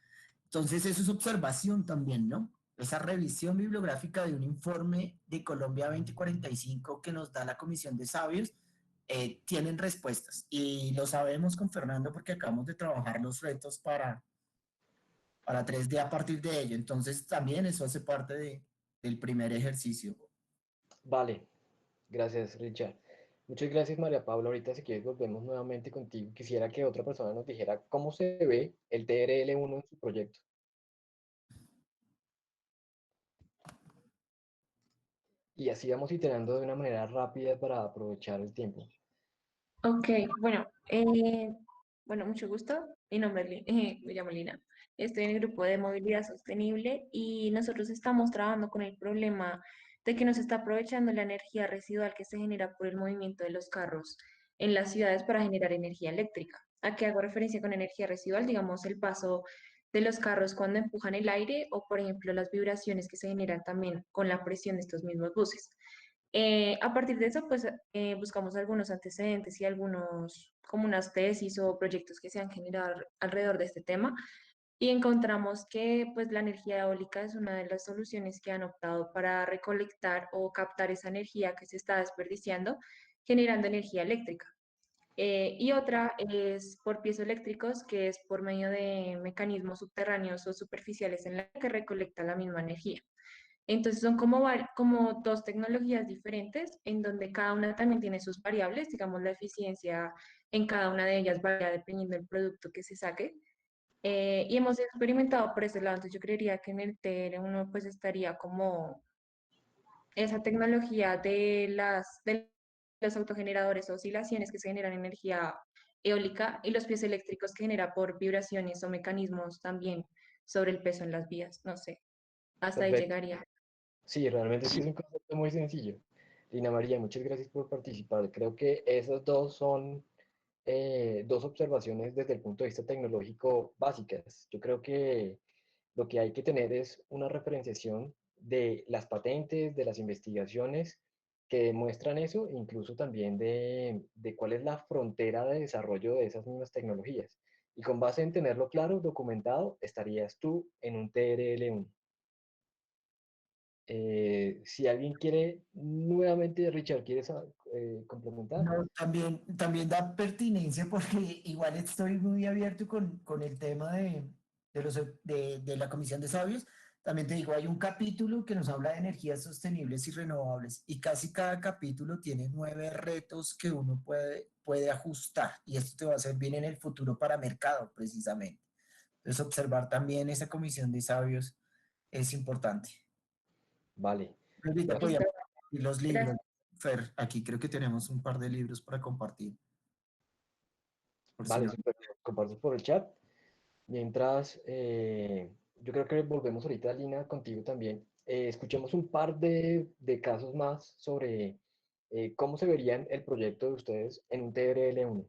Entonces, eso es observación también, ¿no? Esa revisión bibliográfica de un informe de Colombia 2045 que nos da la Comisión de Sabios, tienen respuestas. Y lo sabemos con Fernando porque acabamos de trabajar los retos para 3D a partir de ello. Entonces, también eso hace parte del primer ejercicio. Vale, gracias, Richard. Muchas gracias, María Paula. Ahorita, si quieres, volvemos nuevamente contigo. Quisiera que otra persona nos dijera cómo se ve el TRL1 en su proyecto. Y así vamos iterando de una manera rápida para aprovechar el tiempo. Ok, bueno, bueno, mucho gusto. Mi nombre es me llamo Lina. Estoy en el grupo de movilidad sostenible y nosotros estamos trabajando con el problema de que nos está aprovechando la energía residual que se genera por el movimiento de los carros en las ciudades para generar energía eléctrica. ¿A qué hago referencia con energía residual? Digamos, el paso de los carros cuando empujan el aire o, por ejemplo, las vibraciones que se generan también con la presión de estos mismos buses. A partir de eso, pues buscamos algunos antecedentes y algunos, como unas tesis o proyectos que se han generado alrededor de este tema y encontramos que pues la energía eólica es una de las soluciones que han optado para recolectar o captar esa energía que se está desperdiciando, generando energía eléctrica. Y otra es por piezoeléctricos, que es por medio de mecanismos subterráneos o superficiales en la que recolecta la misma energía. Entonces son como, como dos tecnologías diferentes en donde cada una también tiene sus variables, digamos la eficiencia en cada una de ellas varía dependiendo del producto que se saque. Y hemos experimentado por ese lado, entonces yo creería que en el TR1 pues estaría como esa tecnología de los autogeneradores o oscilaciones que se generan energía eólica y los pies eléctricos que genera por vibraciones o mecanismos también sobre el peso en las vías, no sé, hasta ahí Perfecto. llegaría. Sí, realmente es que es un concepto muy sencillo. Lina María, muchas gracias por participar. Creo que esas dos son dos observaciones desde el punto de vista tecnológico básicas. Yo creo que lo que hay que tener es una referenciación de las patentes, de las investigaciones que demuestran eso, incluso también de cuál es la frontera de desarrollo de esas mismas tecnologías. Y con base en tenerlo claro, documentado, estarías tú en un TRL1. Si alguien quiere, nuevamente, Richard, ¿quieres complementar? No, también da pertinencia porque igual estoy muy abierto con el tema de la Comisión de Sabios. También te digo, hay un capítulo que nos habla de energías sostenibles y renovables y casi cada capítulo tiene 9 retos que uno puede ajustar y esto te va a hacer bien en el futuro para mercado, precisamente. Entonces, observar también esa Comisión de Sabios es importante. Vale. Ahorita Gracias. Listo, podíamos compartir los libros. gracias. Fer, aquí creo que tenemos un par de libros para compartir. Por si Vale, no. súper. Compartes por el chat. Mientras, yo creo que volvemos ahorita, Lina, contigo también. Escuchemos un par de casos más sobre cómo se verían el proyecto de ustedes en un TRL1.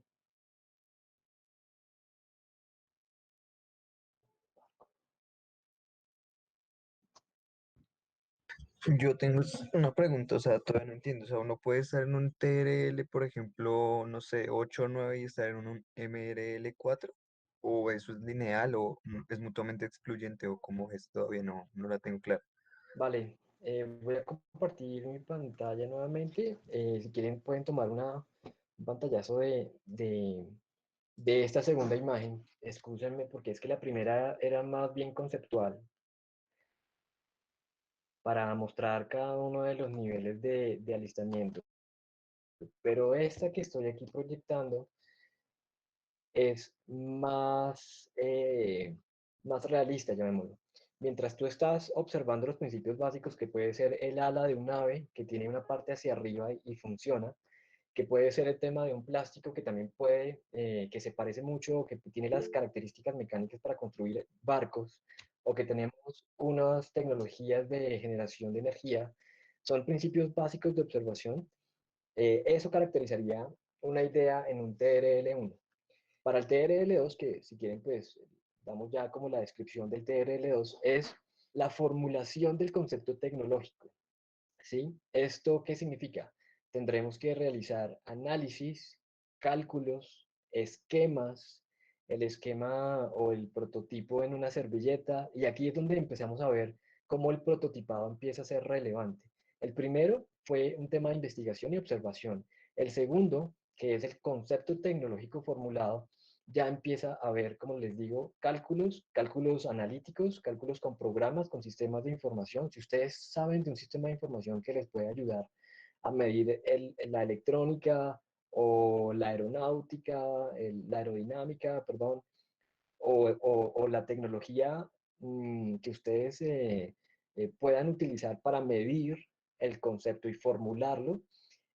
Yo tengo una pregunta, o sea, todavía no entiendo, o sea, uno puede estar en un TRL, por ejemplo, no sé, 8 o 9 y estar en un MRL4, o eso es lineal o es mutuamente excluyente, o cómo es, todavía no la tengo clara. Vale, voy a compartir mi pantalla nuevamente. Si quieren, pueden tomar un pantallazo de esta segunda imagen. Excúsenme porque es que la primera era más bien conceptual para mostrar cada uno de los niveles de alistamiento. Pero esta que estoy aquí proyectando es más realista, llamémoslo. Mientras tú estás observando los principios básicos, que puede ser el ala de un ave que tiene una parte hacia arriba y funciona, que puede ser el tema de un plástico que también puede, que se parece mucho, que tiene las características mecánicas para construir barcos, o que tenemos unas tecnologías de generación de energía, son principios básicos de observación. Eso caracterizaría una idea en un TRL1. Para el TRL2, que si quieren, pues damos ya como la descripción del TRL2, es la formulación del concepto tecnológico. ¿Sí? ¿Esto qué significa? Tendremos que realizar análisis, cálculos, esquemas, el esquema o el prototipo en una servilleta, y aquí es donde empezamos a ver cómo el prototipado empieza a ser relevante. El primero fue un tema de investigación y observación. El segundo, que es el concepto tecnológico formulado, ya empieza a ver, como les digo, cálculos, cálculos analíticos, cálculos con programas, con sistemas de información. Si ustedes saben de un sistema de información que les puede ayudar a medir la electrónica o la aeronáutica, la aerodinámica, perdón, o la tecnología que ustedes puedan utilizar para medir el concepto y formularlo,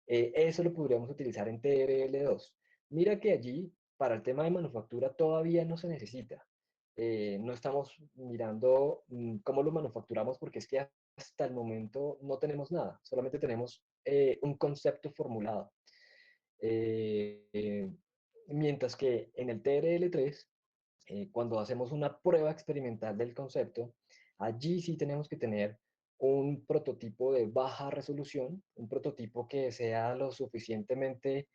eso lo podríamos utilizar en TRL2. Mira que allí, para el tema de manufactura, todavía no se necesita. No estamos mirando cómo lo manufacturamos porque es que hasta el momento no tenemos nada, solamente tenemos un concepto formulado. Mientras que en el TRL3, cuando hacemos una prueba experimental del concepto, allí sí tenemos que tener un prototipo de baja resolución, un prototipo que sea lo suficientemente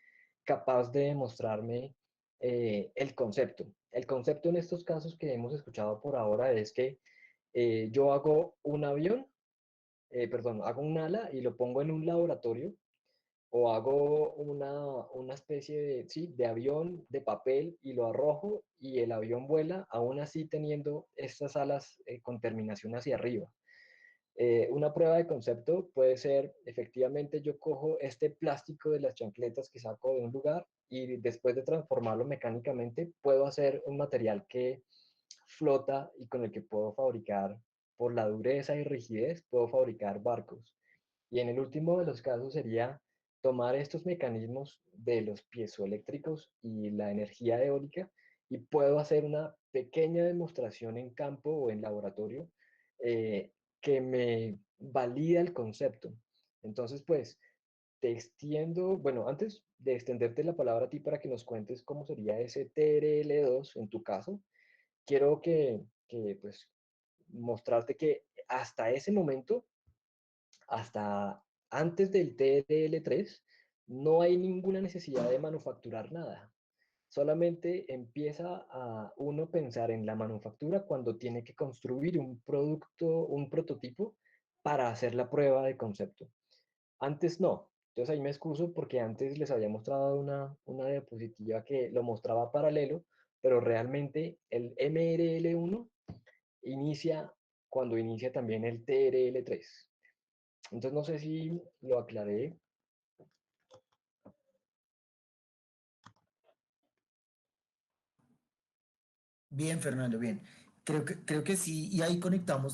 capaz de demostrarme el concepto. El concepto en estos casos que hemos escuchado por ahora es que yo hago un avión, perdón, hago un ala y lo pongo en un laboratorio o hago una especie de, sí, de avión de papel y lo arrojo y el avión vuela, aún así teniendo estas alas con terminación hacia arriba. Una prueba de concepto puede ser, efectivamente, yo cojo este plástico de las chancletas que saco de un lugar y después de transformarlo mecánicamente, puedo hacer un material que flota y con el que puedo fabricar, por la dureza y rigidez, puedo fabricar barcos. Y en el último de los casos sería tomar estos mecanismos de los piezoeléctricos y la energía eólica y puedo hacer una pequeña demostración en campo o en laboratorio eh, que me valida el concepto. Entonces, pues, te extiendo, bueno, antes de extenderte la palabra a ti para que nos cuentes cómo sería ese TRL2 en tu caso, quiero que pues, mostrarte que hasta ese momento hasta antes del TDL3 no hay ninguna necesidad de manufacturar nada. Solamente empieza a uno pensar en la manufactura cuando tiene que construir un producto, un prototipo para hacer la prueba de concepto. Antes no. Entonces ahí me excuso porque antes les había mostrado una diapositiva que lo mostraba paralelo, pero realmente el MRL1 inicia cuando inicia también el TRL3. Entonces no sé si lo aclaré. Bien, Fernando, bien. Creo que sí, y ahí conectamos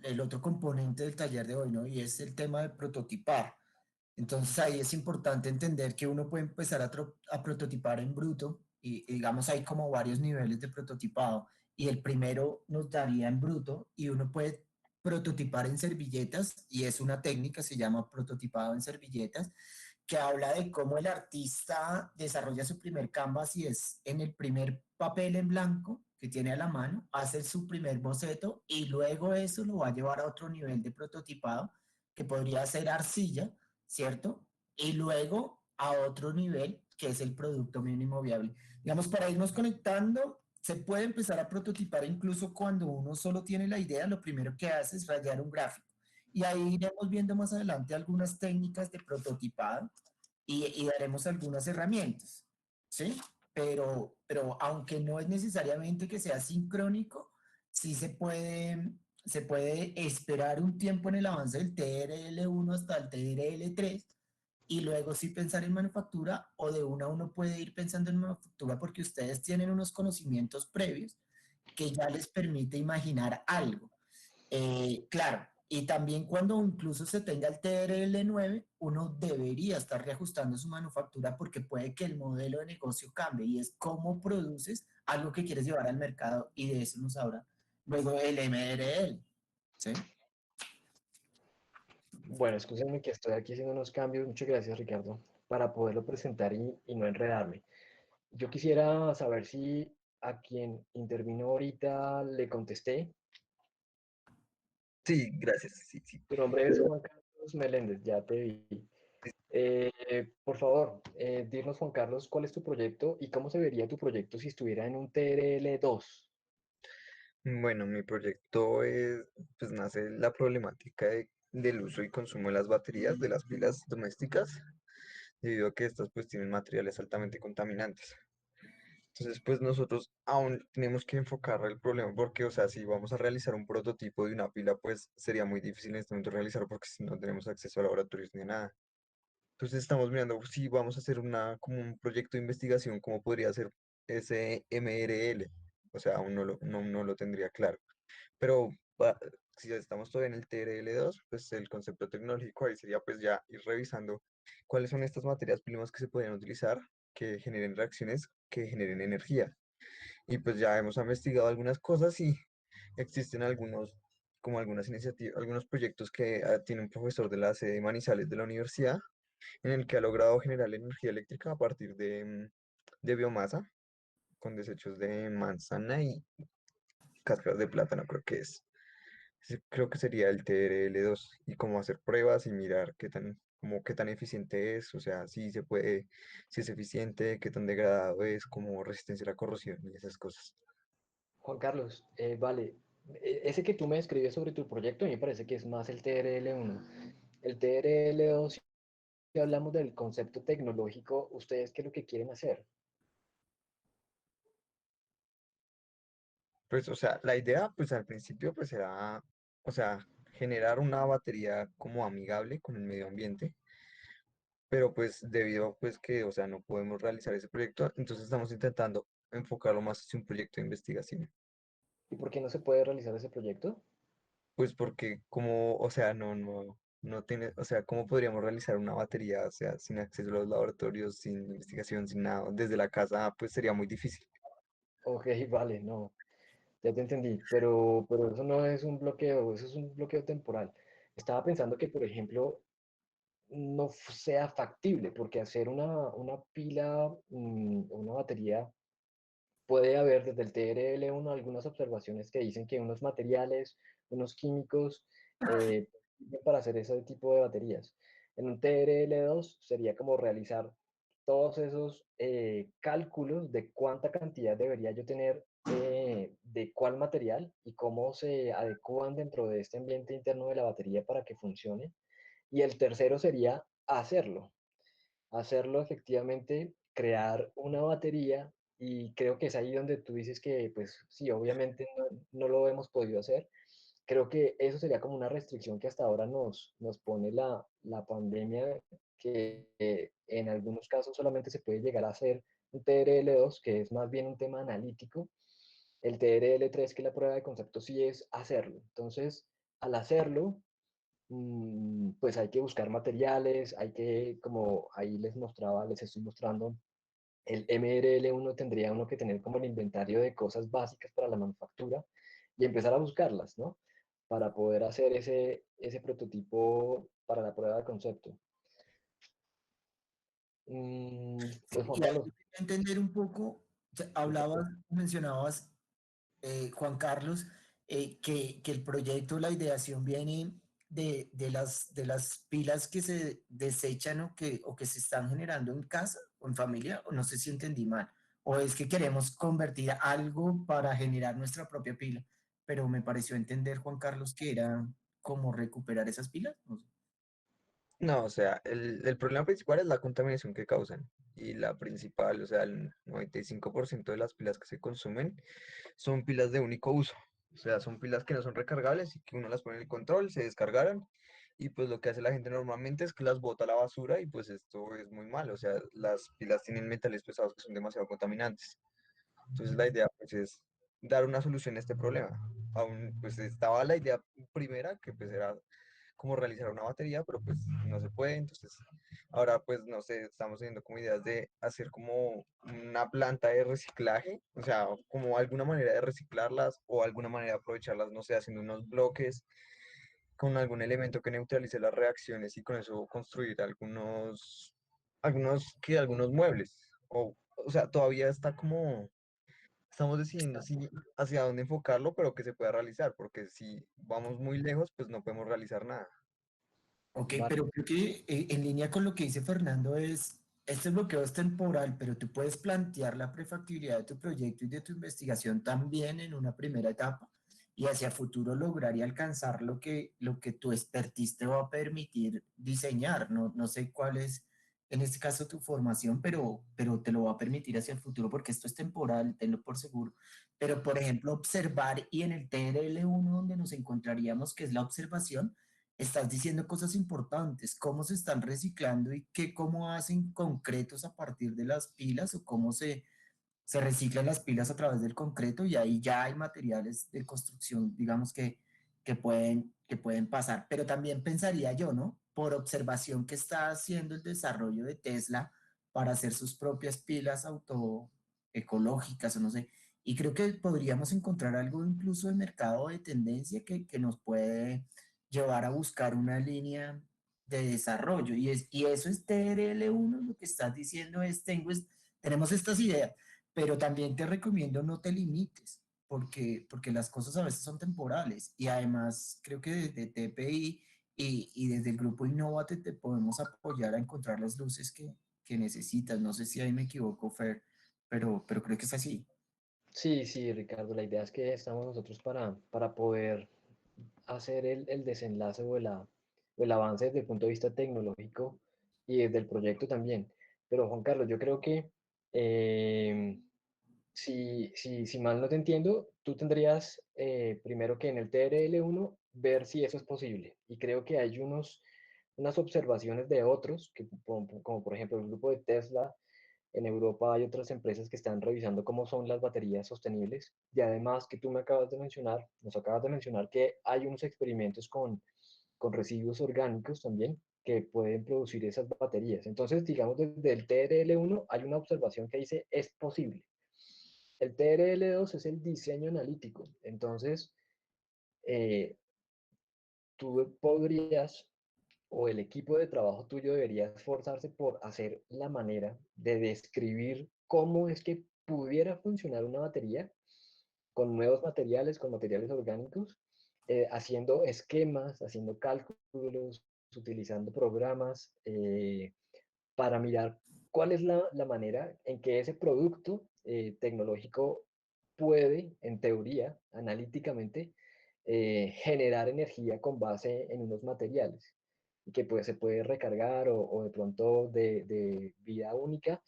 el otro componente del taller de hoy, ¿no? Y es el tema de prototipar. Entonces ahí es importante entender que uno puede empezar a prototipar en bruto y digamos hay como varios niveles de prototipado y el primero nos daría en bruto y uno puede prototipar en servilletas y es una técnica, se llama prototipado en servilletas, que habla de cómo el artista desarrolla su primer canvas y es en el primer papel en blanco que tiene a la mano, hace su primer boceto y luego eso lo va a llevar a otro nivel de prototipado que podría ser arcilla, ¿cierto? Y luego a otro nivel que es el producto mínimo viable. Digamos, para irnos conectando, se puede empezar a prototipar incluso cuando uno solo tiene la idea, lo primero que hace es rayar un gráfico. Y ahí iremos viendo más adelante algunas técnicas de prototipado y daremos algunas herramientas, ¿sí? Pero aunque no es necesariamente que sea sincrónico, sí se puede esperar un tiempo en el avance del TRL1 hasta el TRL3 y luego sí pensar en manufactura o de una uno puede ir pensando en manufactura porque ustedes tienen unos conocimientos previos que ya les permite imaginar algo. Claro, y también cuando incluso se tenga el TRL9, uno debería estar reajustando su manufactura porque puede que el modelo de negocio cambie y es cómo produces algo que quieres llevar al mercado y de eso nos habla luego el MRL, ¿sí? Bueno, escúchenme que estoy aquí haciendo unos cambios. Muchas gracias, Ricardo, para poderlo presentar y no enredarme. Yo quisiera saber si a quien intervino ahorita le contesté. Sí, gracias. Sí, sí. Tu nombre es Juan Carlos Meléndez, ya te vi. Por favor, dinos, Juan Carlos, ¿cuál es tu proyecto y cómo se vería tu proyecto si estuviera en un TRL2? Bueno, mi proyecto es, pues nace la problemática del uso y consumo de las baterías de las pilas domésticas, debido a que estas pues tienen materiales altamente contaminantes. Entonces, pues nosotros aún tenemos que enfocar el problema porque, o sea, si vamos a realizar un prototipo de una pila, pues sería muy difícil en este momento realizarlo porque si no tenemos acceso a laboratorios ni a nada. Entonces estamos mirando si vamos a hacer como un proyecto de investigación, cómo podría ser ese MRL. O sea, aún no lo tendría claro. Pero si ya estamos todavía en el TRL2, pues el concepto tecnológico ahí sería pues ya ir revisando cuáles son estas materias primas que se podrían utilizar, que generen reacciones, que generen energía. Y pues ya hemos investigado algunas cosas y existen como algunas iniciativas, algunos proyectos que tiene un profesor de la sede de Manizales de la universidad, en el que ha logrado generar energía eléctrica a partir de biomasa, con desechos de manzana y cáscaras de plátano, creo que es. Creo que sería el TRL2 y cómo hacer pruebas y mirar qué tan eficiente es, o sea, si se puede, si es eficiente, qué tan degradado es, como resistencia a la corrosión y esas cosas. Juan Carlos, vale, ese que tú me describes sobre tu proyecto, a mí me parece que es más el TRL1. El TRL2, si hablamos del concepto tecnológico, ¿ustedes qué es lo que quieren hacer? Pues, o sea, la idea, pues al principio, pues era, o sea, generar una batería como amigable con el medio ambiente, pero pues debido pues que, o sea, no podemos realizar ese proyecto, entonces estamos intentando enfocarlo más hacia un proyecto de investigación. ¿Y por qué no se puede realizar ese proyecto? Pues porque como, o sea, no tiene, o sea, ¿cómo podríamos realizar una batería, o sea, sin acceso a los laboratorios, sin investigación, sin nada, desde la casa, pues sería muy difícil. Ok, vale, no, ya te entendí, pero eso no es un bloqueo, eso es un bloqueo temporal. Estaba pensando que, por ejemplo, no sea factible, porque hacer una pila, una batería, puede haber desde el TRL1 algunas observaciones que dicen que unos materiales, unos químicos, sirven para hacer ese tipo de baterías. En un TRL2 sería como realizar todos esos cálculos de cuánta cantidad debería yo tener de cuál material y cómo se adecúan dentro de este ambiente interno de la batería para que funcione. Y el tercero sería hacerlo efectivamente, crear una batería y creo que es ahí donde tú dices que, pues sí, obviamente no lo hemos podido hacer. Creo que eso sería como una restricción que hasta ahora nos pone la pandemia, que en algunos casos solamente se puede llegar a hacer un TRL2, que es más bien un tema analítico. El TRL3, que es la prueba de concepto, sí es hacerlo. Entonces, al hacerlo, pues hay que buscar materiales, hay que, como ahí les mostraba, les estoy mostrando, el MRL1 tendría uno que tener como el inventario de cosas básicas para la manufactura y empezar a buscarlas, ¿no? Para poder hacer ese prototipo para la prueba de concepto. Pues Juan Y ahí Carlos, quería entender un poco, hablabas, mencionabas, Juan Carlos, que el proyecto, la ideación viene de las pilas que se desechan o que se están generando en casa o en familia, o no sé si entendí mal, o es que queremos convertir algo para generar nuestra propia pila, pero me pareció entender, Juan Carlos, que era como recuperar esas pilas. No sé. No, o sea, el problema principal es la contaminación que causan. Y la principal, o sea, el 95% de las pilas que se consumen son pilas de único uso. O sea, son pilas que no son recargables y que uno las pone en el control, se descargaron. Y pues lo que hace la gente normalmente es que las bota a la basura y pues esto es muy malo. O sea, las pilas tienen metales pesados que son demasiado contaminantes. Entonces la idea pues es dar una solución a este problema. Aún pues estaba la idea primera que pues era como realizar una batería, pero pues no se puede. Entonces ahora pues no sé, estamos teniendo como ideas de hacer como una planta de reciclaje, o sea, como alguna manera de reciclarlas o alguna manera de aprovecharlas, no sé, haciendo unos bloques con algún elemento que neutralice las reacciones y con eso construir algunos muebles. o sea, todavía está como, estamos decidiendo si hacia dónde enfocarlo, pero que se pueda realizar, porque si vamos muy lejos, pues no podemos realizar nada. Ok, Vale. pero creo que en línea con lo que dice Fernando es, este bloqueo es temporal, pero tú puedes plantear la prefactibilidad de tu proyecto y de tu investigación también en una primera etapa y hacia futuro lograr y alcanzar lo que tu expertise te va a permitir diseñar. No, no sé cuál es en este caso tu formación, pero te lo va a permitir hacia el futuro porque esto es temporal, tenlo por seguro. Pero, por ejemplo, observar y en el TRL1 donde nos encontraríamos, que es la observación, estás diciendo cosas importantes, cómo se están reciclando y qué, cómo hacen concretos a partir de las pilas o cómo se reciclan las pilas a través del concreto y ahí ya hay materiales de construcción, digamos, que pueden pasar. Pero también pensaría yo, ¿no? Por observación que está haciendo el desarrollo de Tesla para hacer sus propias pilas autoecológicas o no sé. Y creo que podríamos encontrar algo incluso de mercado de tendencia que nos puede llevar a buscar una línea de desarrollo. Y eso es TRL1, lo que estás diciendo es, tenemos estas ideas, pero también te recomiendo no te limites, porque las cosas a veces son temporales y además creo que desde TPI y desde el grupo Innovate te podemos apoyar a encontrar las luces que necesitas. No sé si ahí me equivoco, Fer, pero creo que es así. Sí, sí, Ricardo, la idea es que estamos nosotros para poder hacer el desenlace o el avance desde el punto de vista tecnológico y desde el proyecto también. Pero Juan Carlos, yo creo que eh, si mal no te entiendo, tú tendrías primero que en el TRL1 ver si eso es posible. Y creo que hay unas observaciones de otros, que, como por ejemplo el grupo de Tesla. En Europa hay otras empresas que están revisando cómo son las baterías sostenibles. Y además que tú me acabas de mencionar, nos acabas de mencionar que hay unos experimentos con residuos orgánicos también que pueden producir esas baterías. Entonces, digamos, desde el TRL1 hay una observación que dice es posible. El TRL2 es el diseño analítico. Entonces, eh, tú podrías o el equipo de trabajo tuyo debería esforzarse por hacer la manera de describir cómo es que pudiera funcionar una batería con nuevos materiales, con materiales orgánicos, haciendo esquemas, haciendo cálculos, utilizando programas para mirar cuál es la manera en que ese producto tecnológico puede, en teoría, analíticamente, generar energía con base en unos materiales y que pues, se puede recargar o de pronto de vida única.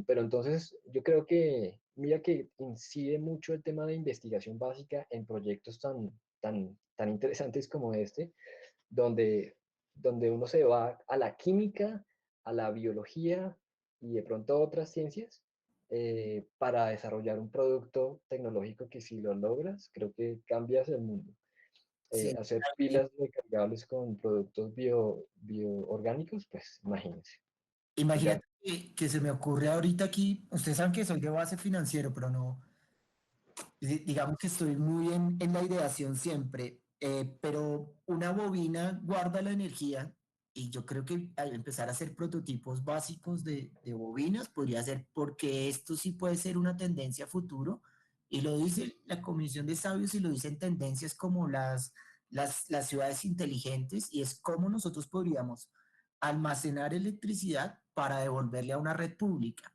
Pero entonces yo creo que, mira que incide mucho el tema de investigación básica en proyectos tan interesantes como este, donde, donde uno se va a la química, a la biología y de pronto a otras ciencias para desarrollar un producto tecnológico que si lo logras, creo que cambias el mundo. Sí, Hacer pilas recargables con productos bioorgánicos, pues imagínense. imagínate Gigante. que se me ocurre ahorita aquí, ustedes saben que soy de base financiero, pero no, digamos que estoy muy en la ideación siempre, pero una bobina guarda la energía y yo creo que al empezar a hacer prototipos básicos de bobinas podría ser porque esto sí puede ser una tendencia a futuro y lo dice la Comisión de Sabios y lo dicen tendencias como las ciudades inteligentes y es cómo nosotros podríamos almacenar electricidad para devolverle a una red pública.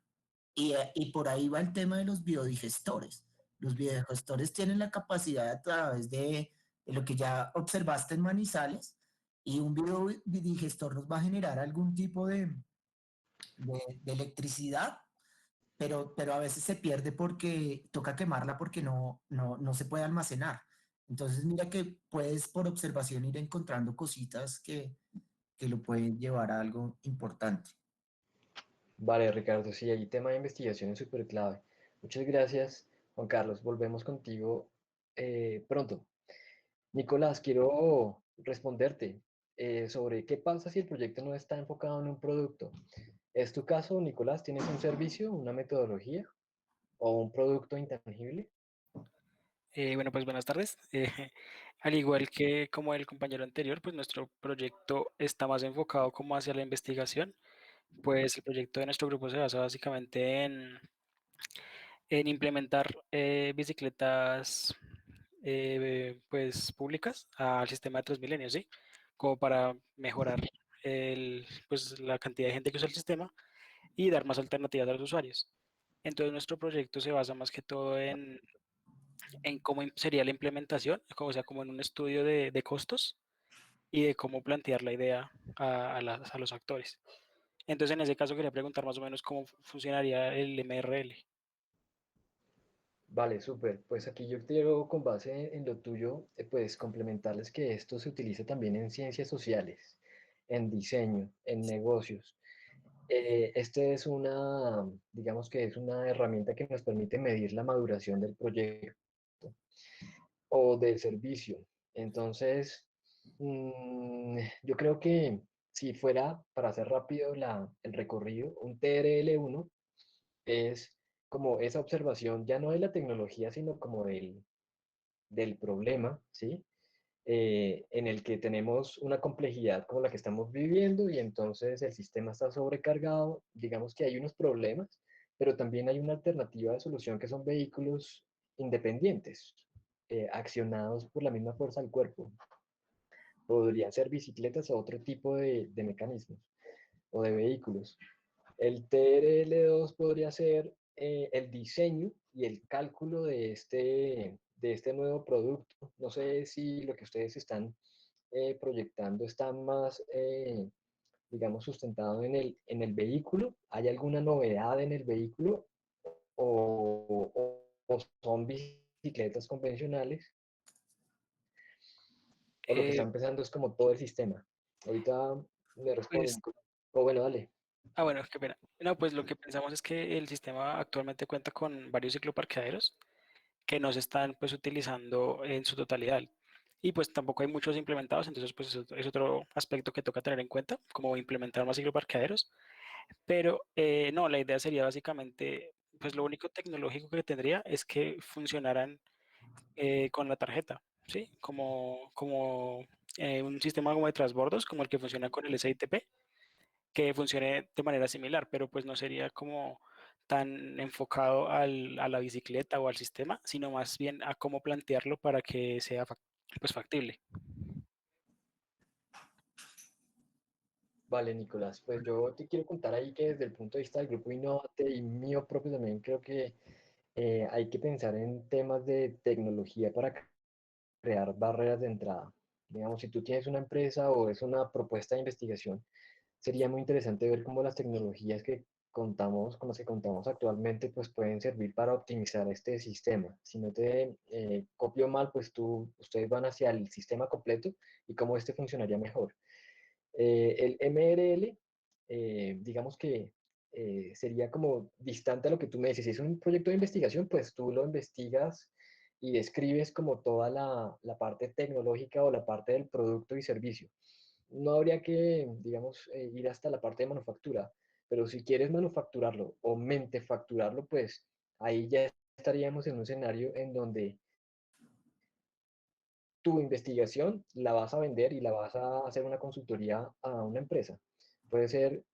Y por ahí va el tema de los biodigestores. Los biodigestores tienen la capacidad a través de lo que ya observaste en Manizales y un biodigestor nos va a generar algún tipo de electricidad, pero a veces se pierde porque toca quemarla porque no se puede almacenar. Entonces mira que puedes por observación ir encontrando cositas que lo pueden llevar a algo importante. Vale, Ricardo, sí, ahí tema de investigación es súper clave. Muchas gracias, Juan Carlos. Volvemos contigo pronto. Nicolás, quiero responderte sobre qué pasa si el proyecto no está enfocado en un producto. ¿Es tu caso, Nicolás? ¿Tienes un servicio, una metodología o un producto intangible? Bueno, pues buenas tardes. Al igual que como el compañero anterior, pues nuestro proyecto está más enfocado como hacia la investigación. Pues el proyecto de nuestro grupo se basa básicamente en implementar bicicletas pues públicas al sistema de Transmilenio, ¿sí? Como para mejorar pues, la cantidad de gente que usa el sistema y dar más alternativas a los usuarios. Entonces nuestro proyecto se basa más que todo en cómo sería la implementación, o sea, como en un estudio de costos y de cómo plantear la idea a los actores. Entonces, en ese caso, quería preguntar más o menos cómo funcionaría el MRL. Vale, súper. Pues aquí yo quiero, con base en lo tuyo, pues complementarles que esto se utiliza también en ciencias sociales, en diseño, en negocios. Este es una, digamos que es una herramienta que nos permite medir la maduración del proyecto o del servicio. Entonces, yo creo que si fuera, para hacer rápido el recorrido, un TRL1 es como esa observación ya no de la tecnología, sino como del problema, ¿sí? En el que tenemos una complejidad como la que estamos viviendo y entonces el sistema está sobrecargado, digamos que hay unos problemas, pero también hay una alternativa de solución que son vehículos independientes, accionados por la misma fuerza del cuerpo. Podrían ser bicicletas o otro tipo de mecanismos o de vehículos. El TRL2 podría ser el diseño y el cálculo de este nuevo producto. No sé si lo que ustedes están proyectando está más, digamos, sustentado en el vehículo. ¿Hay alguna novedad en el vehículo o son bicicletas convencionales? O lo que está Eh, empezando es como todo el sistema. Ahorita me pues, responden. O bueno, dale. bueno, qué pena. No, pues lo que pensamos es que el sistema actualmente cuenta con varios cicloparqueaderos que no se están pues utilizando en su totalidad. Y pues tampoco hay muchos implementados, entonces pues eso es otro aspecto que toca tener en cuenta, como implementar más cicloparqueaderos. Pero no, la idea sería básicamente, pues lo único tecnológico que tendría es que funcionaran con la tarjeta, ¿sí? Como un sistema como de transbordos, como el que funciona con el SITP, que funcione de manera similar, pero pues no sería como tan enfocado a la bicicleta o al sistema, sino más bien a cómo plantearlo para que sea pues factible. Vale, Nicolás, pues yo te quiero contar ahí que desde el punto de vista del grupo Innovate y mío propio también creo que hay que pensar en temas de tecnología para crear barreras de entrada. Digamos, si tú tienes una empresa o es una propuesta de investigación, sería muy interesante ver cómo las tecnologías que contamos, con las que contamos actualmente, pues pueden servir para optimizar este sistema. Si no te copio mal, pues ustedes van hacia el sistema completo y cómo este funcionaría mejor. El MRL, digamos que sería como distante a lo que tú me dices. Si es un proyecto de investigación, pues tú lo investigas y describes como toda la parte tecnológica o la parte del producto y servicio. No habría que, digamos, ir hasta la parte de manufactura, pero si quieres manufacturarlo o mentefacturarlo, pues ahí ya estaríamos en un escenario en donde tu investigación la vas a vender y la vas a hacer una consultoría a una empresa. Puede ser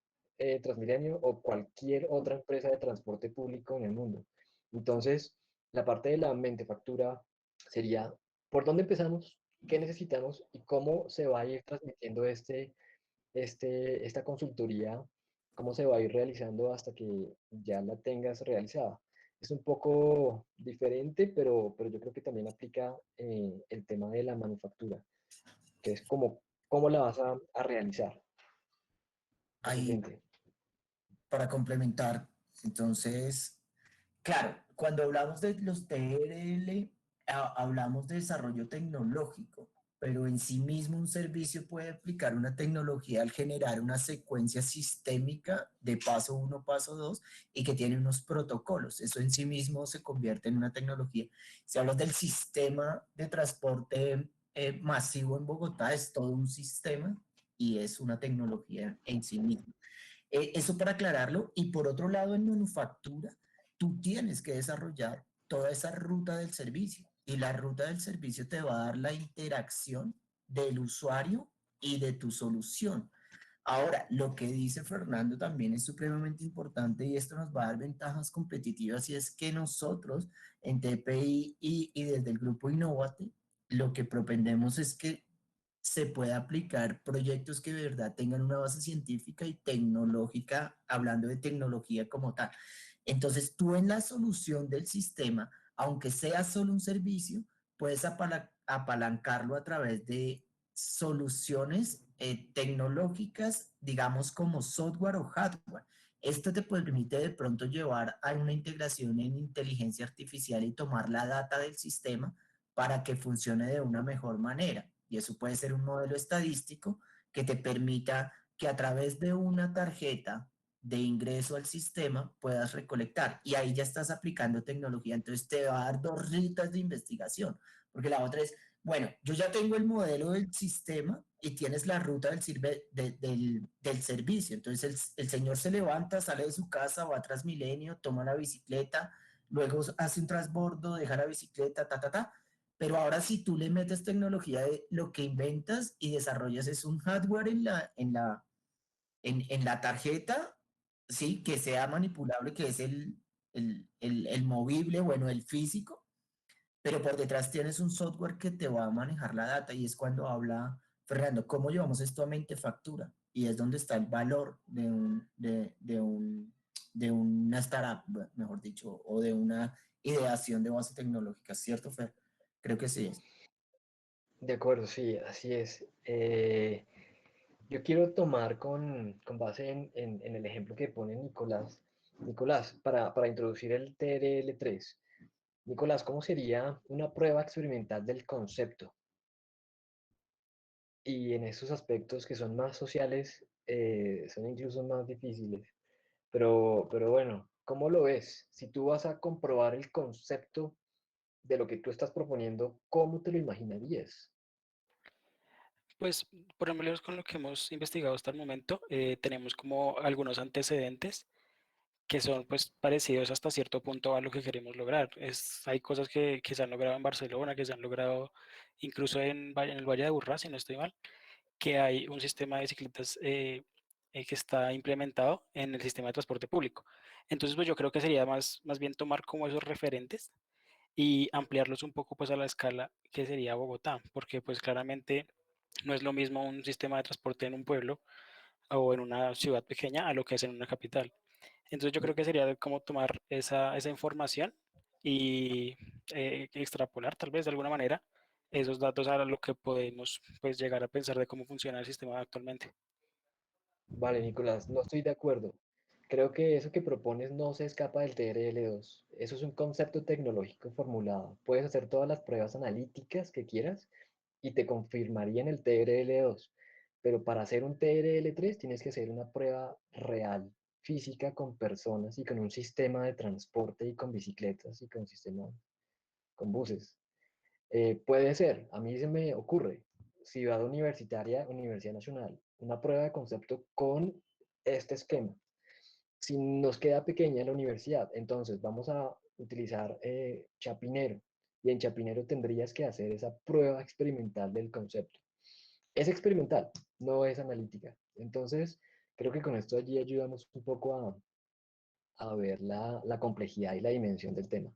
Transmilenio o cualquier otra empresa de transporte público en el mundo. Entonces, la parte de la mentefactura sería, ¿por dónde empezamos? ¿Qué necesitamos? ¿Y cómo se va a ir transmitiendo esta consultoría? ¿Cómo se va a ir realizando hasta que ya la tengas realizada? Es un poco diferente, pero yo creo que también aplica el tema de la manufactura, que es como, cómo la vas a realizar. Ahí, Excelente. para complementar, entonces, claro, cuando hablamos de los TRL, hablamos de desarrollo tecnológico, pero en sí mismo un servicio puede aplicar una tecnología al generar una secuencia sistémica de paso uno, paso 2, y que tiene unos protocolos. Eso en sí mismo se convierte en una tecnología. Si hablas del sistema de transporte masivo en Bogotá, es todo un sistema y es una tecnología en sí misma. Eso para aclararlo. Y por otro lado, en manufactura, tú tienes que desarrollar toda esa ruta del servicio. Y la ruta del servicio te va a dar la interacción del usuario y de tu solución. Ahora, lo que dice Fernando también es supremamente importante y esto nos va a dar ventajas competitivas y es que nosotros en TPI y desde el grupo Innovate lo que propendemos es que se pueda aplicar proyectos que de verdad tengan una base científica y tecnológica, hablando de tecnología como tal. Entonces, tú en la solución del sistema, aunque sea solo un servicio, puedes apalancarlo a través de soluciones tecnológicas, digamos como software o hardware. Esto te permite de pronto llevar a una integración en inteligencia artificial y tomar la data del sistema para que funcione de una mejor manera. Y eso puede ser un modelo estadístico que te permita que a través de una tarjeta de ingreso al sistema puedas recolectar. Y ahí ya estás aplicando tecnología. Entonces te va a dar dos rutas de investigación. Porque la otra es, bueno, yo ya tengo el modelo del sistema y tienes la ruta del servicio. Entonces el señor se levanta, sale de su casa, va a Transmilenio, toma la bicicleta, luego hace un transbordo, deja la bicicleta, ta, ta, ta. Pero ahora si tú le metes tecnología, lo que inventas y desarrollas es un hardware en la tarjeta, ¿sí? Que sea manipulable, que es el movible, bueno, el físico, pero por detrás tienes un software que te va a manejar la data y es cuando habla Fernando, ¿cómo llevamos esto a mente factura? Y es donde está el valor de una startup, mejor dicho, o de una ideación de base tecnológica, ¿cierto, Fer? Creo que sí es. De acuerdo, sí, así es. Yo quiero tomar con base en el ejemplo que pone Nicolás, para introducir el TRL3. Nicolás, ¿cómo sería una prueba experimental del concepto? Y en esos aspectos que son más sociales, son incluso más difíciles. Pero bueno, ¿cómo lo ves? Si tú vas a comprobar el concepto de lo que tú estás proponiendo, ¿cómo te lo imaginarías? Pues, por lo menos con lo que hemos investigado hasta el momento, tenemos como algunos antecedentes que son pues parecidos hasta cierto punto a lo que queremos lograr. Hay cosas que se han logrado en Barcelona, que se han logrado incluso en el Valle de Aburrá, si no estoy mal, que hay un sistema de bicicletas que está implementado en el sistema de transporte público. Entonces, pues yo creo que sería más bien tomar como esos referentes y ampliarlos un poco pues a la escala que sería Bogotá, porque pues claramente no es lo mismo un sistema de transporte en un pueblo o en una ciudad pequeña a lo que es en una capital. Entonces yo creo que sería como tomar esa información y extrapolar tal vez de alguna manera esos datos a lo que podemos pues llegar a pensar de cómo funciona el sistema actualmente. Vale, Nicolás, no estoy de acuerdo. Creo que eso que propones no se escapa del TRL2. Eso es un concepto tecnológico formulado. Puedes hacer todas las pruebas analíticas que quieras y te confirmarían el TRL2. Pero para hacer un TRL3 tienes que hacer una prueba real, física, con personas y con un sistema de transporte y con bicicletas y con sistema, con buses. Puede ser, a mí se me ocurre, Ciudad Universitaria, Universidad Nacional, una prueba de concepto con este esquema. Si nos queda pequeña la universidad, entonces vamos a utilizar Chapinero y en Chapinero tendrías que hacer esa prueba experimental del concepto. Es experimental, no es analítica. Entonces, creo que con esto allí ayudamos un poco a ver la complejidad y la dimensión del tema.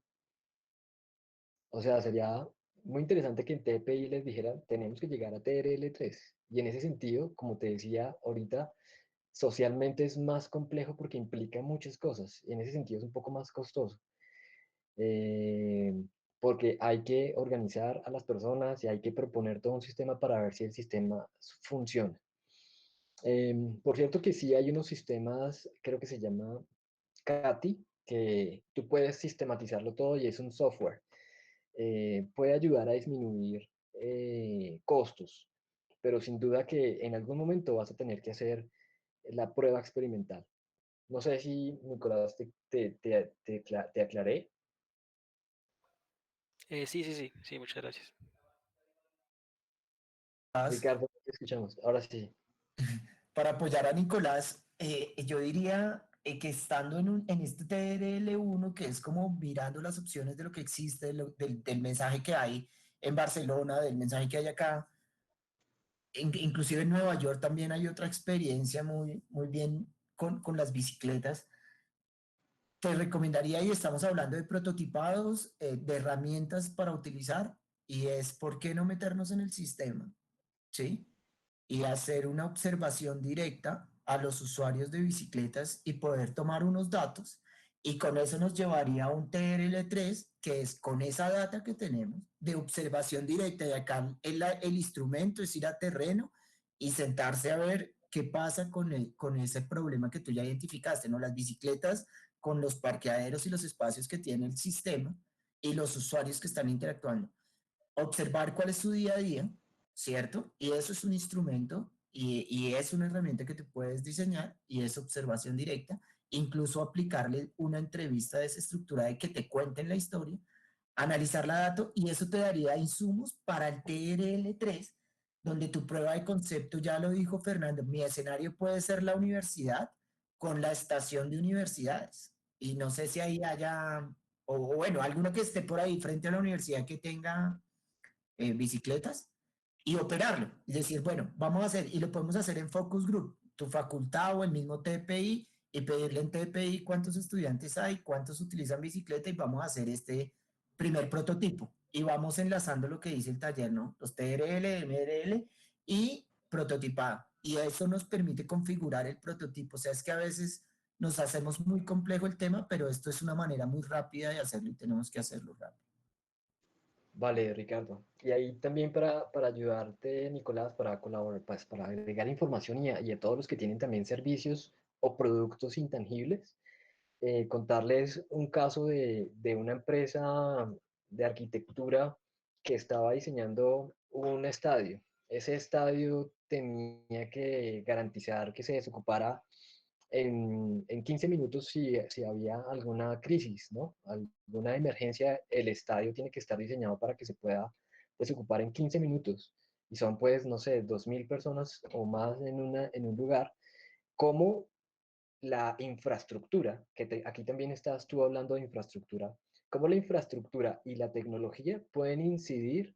O sea, sería muy interesante que en TPI les dijeran, tenemos que llegar a TRL3. Y en ese sentido, como te decía ahorita, socialmente es más complejo porque implica muchas cosas. Y en ese sentido es un poco más costoso. eh, Porque hay que organizar a las personas y hay que proponer todo un sistema para ver si el sistema funciona. Por cierto que sí hay unos sistemas, creo que se llama CATI, que tú puedes sistematizarlo todo y es un software. Puede ayudar a disminuir costos, pero sin duda que en algún momento vas a tener que hacer la prueba experimental. No sé si, Nicolás, te aclaré. Sí, muchas gracias. Ricardo, te escuchamos. Ahora sí. Para apoyar a Nicolás, yo diría que estando en este TRL1, que es como mirando las opciones de lo que existe, del mensaje que hay en Barcelona, del mensaje que hay acá, inclusive en Nueva York también hay otra experiencia muy bien con las bicicletas. Te recomendaría, y estamos hablando de prototipados, de herramientas para utilizar, y es por qué no meternos en el sistema, ¿sí? Y hacer una observación directa a los usuarios de bicicletas y poder tomar unos datos. Y con eso nos llevaría a un TRL3, que es con esa data que tenemos de observación directa. Y acá el instrumento es ir a terreno y sentarse a ver qué pasa con ese problema que tú ya identificaste, ¿no? Las bicicletas con los parqueaderos y los espacios que tiene el sistema y los usuarios que están interactuando. Observar cuál es su día a día, ¿cierto? Y eso es un instrumento y es una herramienta que tú puedes diseñar y es observación directa, incluso aplicarle una entrevista desestructurada y que te cuenten la historia, analizar la data y eso te daría insumos para el TRL3, donde tu prueba de concepto, ya lo dijo Fernando, mi escenario puede ser la universidad con la estación de universidades. Y no sé si ahí haya, o bueno, alguno que esté por ahí frente a la universidad que tenga bicicletas y operarlo. Es decir, bueno, vamos a hacer, y lo podemos hacer en focus group, tu facultad o el mismo TPI, y pedirle en TPI cuántos estudiantes hay, cuántos utilizan bicicleta, y vamos a hacer este primer prototipo. Y vamos enlazando lo que dice el taller, ¿no? Los TRL, MRL y prototipado. Y eso nos permite configurar el prototipo. O sea, es que a veces nos hacemos muy complejo el tema, pero esto es una manera muy rápida de hacerlo y tenemos que hacerlo rápido. Vale, Ricardo. Y ahí también para ayudarte, Nicolás, para colaborar, pues, para agregar información y a todos los que tienen también servicios o productos intangibles, contarles un caso de una empresa de arquitectura que estaba diseñando un estadio. Ese estadio tenía que garantizar que se desocupara en 15 minutos si había alguna crisis, ¿no? Alguna emergencia, el estadio tiene que estar diseñado para que se pueda desocupar en 15 minutos. Y son pues, no sé, 2.000 personas o más en un lugar. ¿Cómo la infraestructura, aquí también estás tú hablando de infraestructura, cómo la infraestructura y la tecnología pueden incidir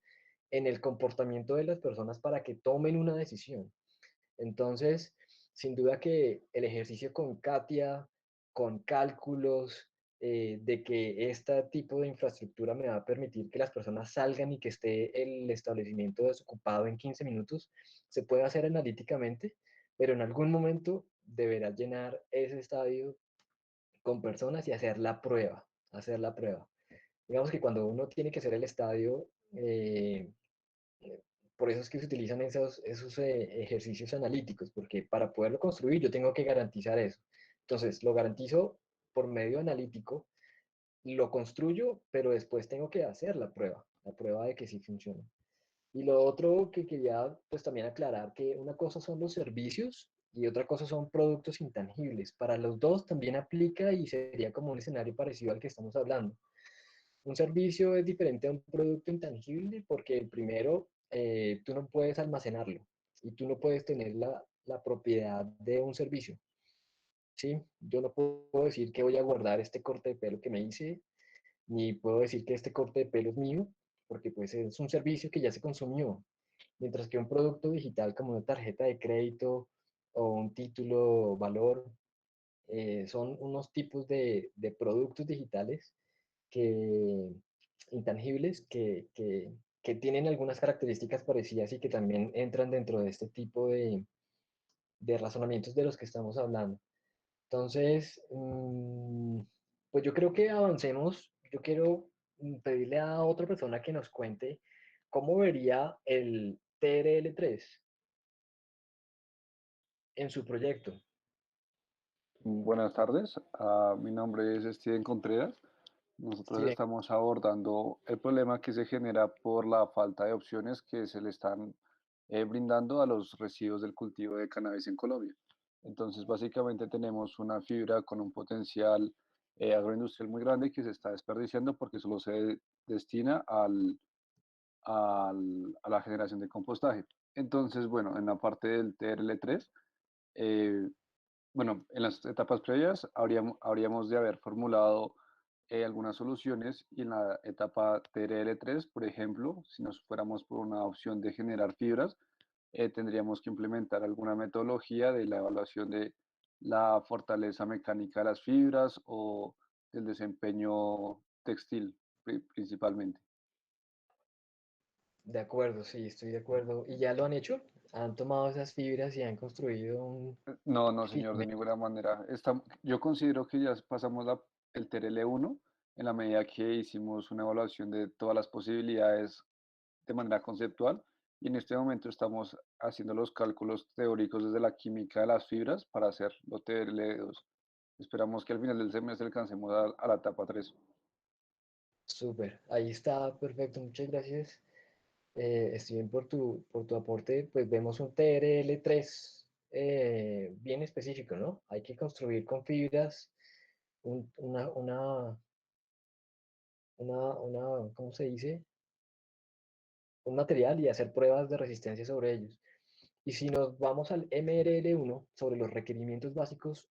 en el comportamiento de las personas para que tomen una decisión? Entonces, sin duda que el ejercicio con Katia, con cálculos, de que este tipo de infraestructura me va a permitir que las personas salgan y que esté el establecimiento desocupado en 15 minutos, se puede hacer analíticamente, pero en algún momento deberás llenar ese estadio con personas y hacer la prueba, hacer la prueba. Digamos que cuando uno tiene que hacer el estadio, por eso es que se utilizan esos ejercicios analíticos, porque para poderlo construir yo tengo que garantizar eso. Entonces, lo garantizo por medio analítico, lo construyo, pero después tengo que hacer la prueba de que sí funciona. Y lo otro que quería pues también aclarar, que una cosa son los servicios y otra cosa son productos intangibles. Para los dos también aplica y sería como un escenario parecido al que estamos hablando. Un servicio es diferente a un producto intangible porque el primero, tú no puedes almacenarlo y tú no puedes tener la propiedad de un servicio, ¿sí? Yo no puedo decir que voy a guardar este corte de pelo que me hice, ni puedo decir que este corte de pelo es mío, porque pues es un servicio que ya se consumió. Mientras que un producto digital como una tarjeta de crédito o un título valor, son unos tipos de productos digitales que, intangibles que tienen algunas características parecidas y que también entran dentro de este tipo de razonamientos de los que estamos hablando. Entonces, pues yo creo que avancemos. Yo quiero pedirle a otra persona que nos cuente cómo vería el TRL3 en su proyecto. Buenas tardes, mi nombre es Steven Contreras. Nosotros Steven, estamos abordando el problema que se genera por la falta de opciones que se le están brindando a los residuos del cultivo de cannabis en Colombia. Entonces, básicamente tenemos una fibra con un potencial agroindustrial muy grande que se está desperdiciando porque solo se destina a la generación de compostaje. Entonces, bueno, en la parte del TRL3, bueno, en las etapas previas habríamos de haber formulado algunas soluciones y en la etapa TRL3, por ejemplo, si nos fuéramos por una opción de generar fibras, tendríamos que implementar alguna metodología de la evaluación de la fortaleza mecánica de las fibras o del desempeño textil principalmente. De acuerdo, sí, estoy de acuerdo. ¿Y ya lo han hecho? ¿Han tomado esas fibras y han construido un No, no, señor, de filamento? ninguna manera. Yo considero que ya pasamos el TRL1 en la medida que hicimos una evaluación de todas las posibilidades de manera conceptual y en este momento estamos haciendo los cálculos teóricos desde la química de las fibras para hacer lo TRL2. Esperamos que al final del semestre alcancemos a la etapa 3. Súper, ahí está, perfecto, muchas gracias. Steven, por tu aporte. Pues vemos un TRL3 bien específico, ¿no? Hay que construir con fibras un- una, una, ¿cómo se dice? Un material y hacer pruebas de resistencia sobre ellos. Y si nos vamos al MRL1, sobre los requerimientos básicos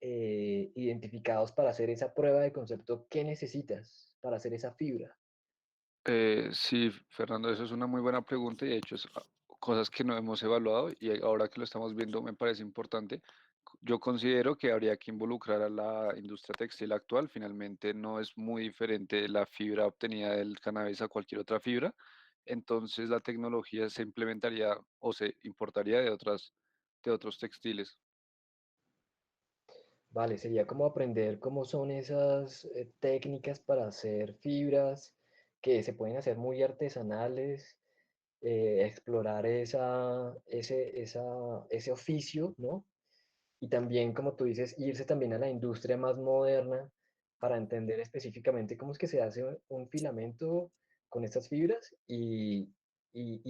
identificados para hacer esa prueba de concepto, ¿qué necesitas para hacer esa fibra? Sí, Fernando, eso es una muy buena pregunta y de hecho es cosas que no hemos evaluado y ahora que lo estamos viendo me parece importante. Yo considero que habría que involucrar a la industria textil actual. Finalmente no es muy diferente la fibra obtenida del cannabis a cualquier otra fibra. Entonces la tecnología se implementaría o se importaría de otros textiles. Vale, sería como aprender cómo son esas técnicas para hacer fibras que se pueden hacer muy artesanales, explorar ese oficio, ¿no? Y también, como tú dices, irse también a la industria más moderna para entender específicamente cómo es que se hace un filamento con estas fibras y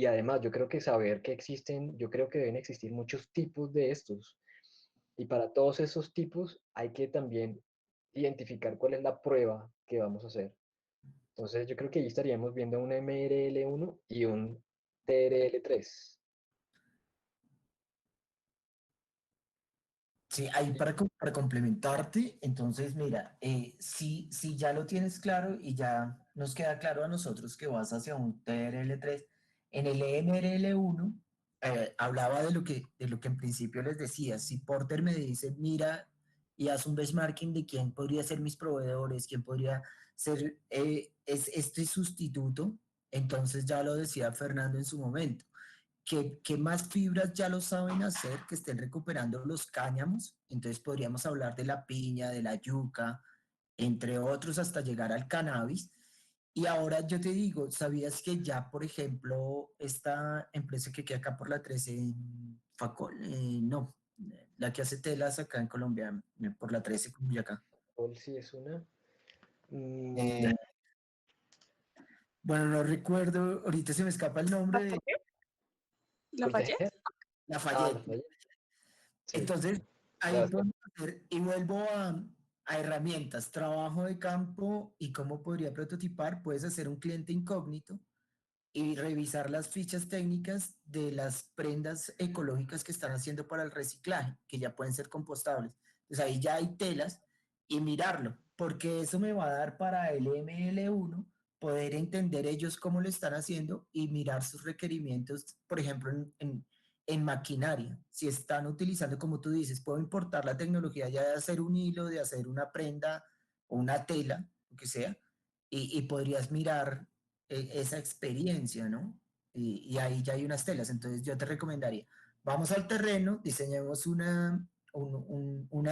además yo creo que saber que existen, yo creo que deben existir muchos tipos de estos y para todos esos tipos hay que también identificar cuál es la prueba que vamos a hacer. Entonces yo creo que ahí estaríamos viendo un MRL1 y un TRL3. Sí, ahí para complementarte, entonces mira, si ya lo tienes claro y ya nos queda claro a nosotros que vas hacia un TRL3, en el EMRL1 hablaba de lo que en principio les decía, si Porter me dice, mira y haz un benchmarking de quién podría ser mis proveedores, quién podría ser este sustituto, entonces ya lo decía Fernando en su momento que más fibras ya lo saben hacer, que estén recuperando los cáñamos. Entonces podríamos hablar de la piña, de la yuca, entre otros, hasta llegar al cannabis. Y ahora yo te digo, ¿sabías que ya, por ejemplo, esta empresa que queda acá por la 13, en Facol, no, la que hace telas acá en Colombia, por la 13, acá. ¿Cuál sí es una? Eh, bueno, no recuerdo, ahorita se me escapa el nombre de ¿Lafayette? Ah, Lafayette. Lafayette. Sí, Entonces, ahí gracias. podemos hacer, y vuelvo a herramientas, trabajo de campo y cómo podría prototipar. Puedes hacer un cliente incógnito y revisar las fichas técnicas de las prendas ecológicas que están haciendo para el reciclaje, que ya pueden ser compostables. Entonces ahí ya hay telas y mirarlo, porque eso me va a dar para el ML1 poder entender ellos cómo lo están haciendo y mirar sus requerimientos, por ejemplo, en maquinaria. Si están utilizando, como tú dices, puedo importar la tecnología ya de hacer un hilo, de hacer una prenda o una tela, lo que sea, y podrías mirar esa experiencia, ¿no? Y ahí ya hay unas telas. Entonces yo te recomendaría, vamos al terreno, diseñemos una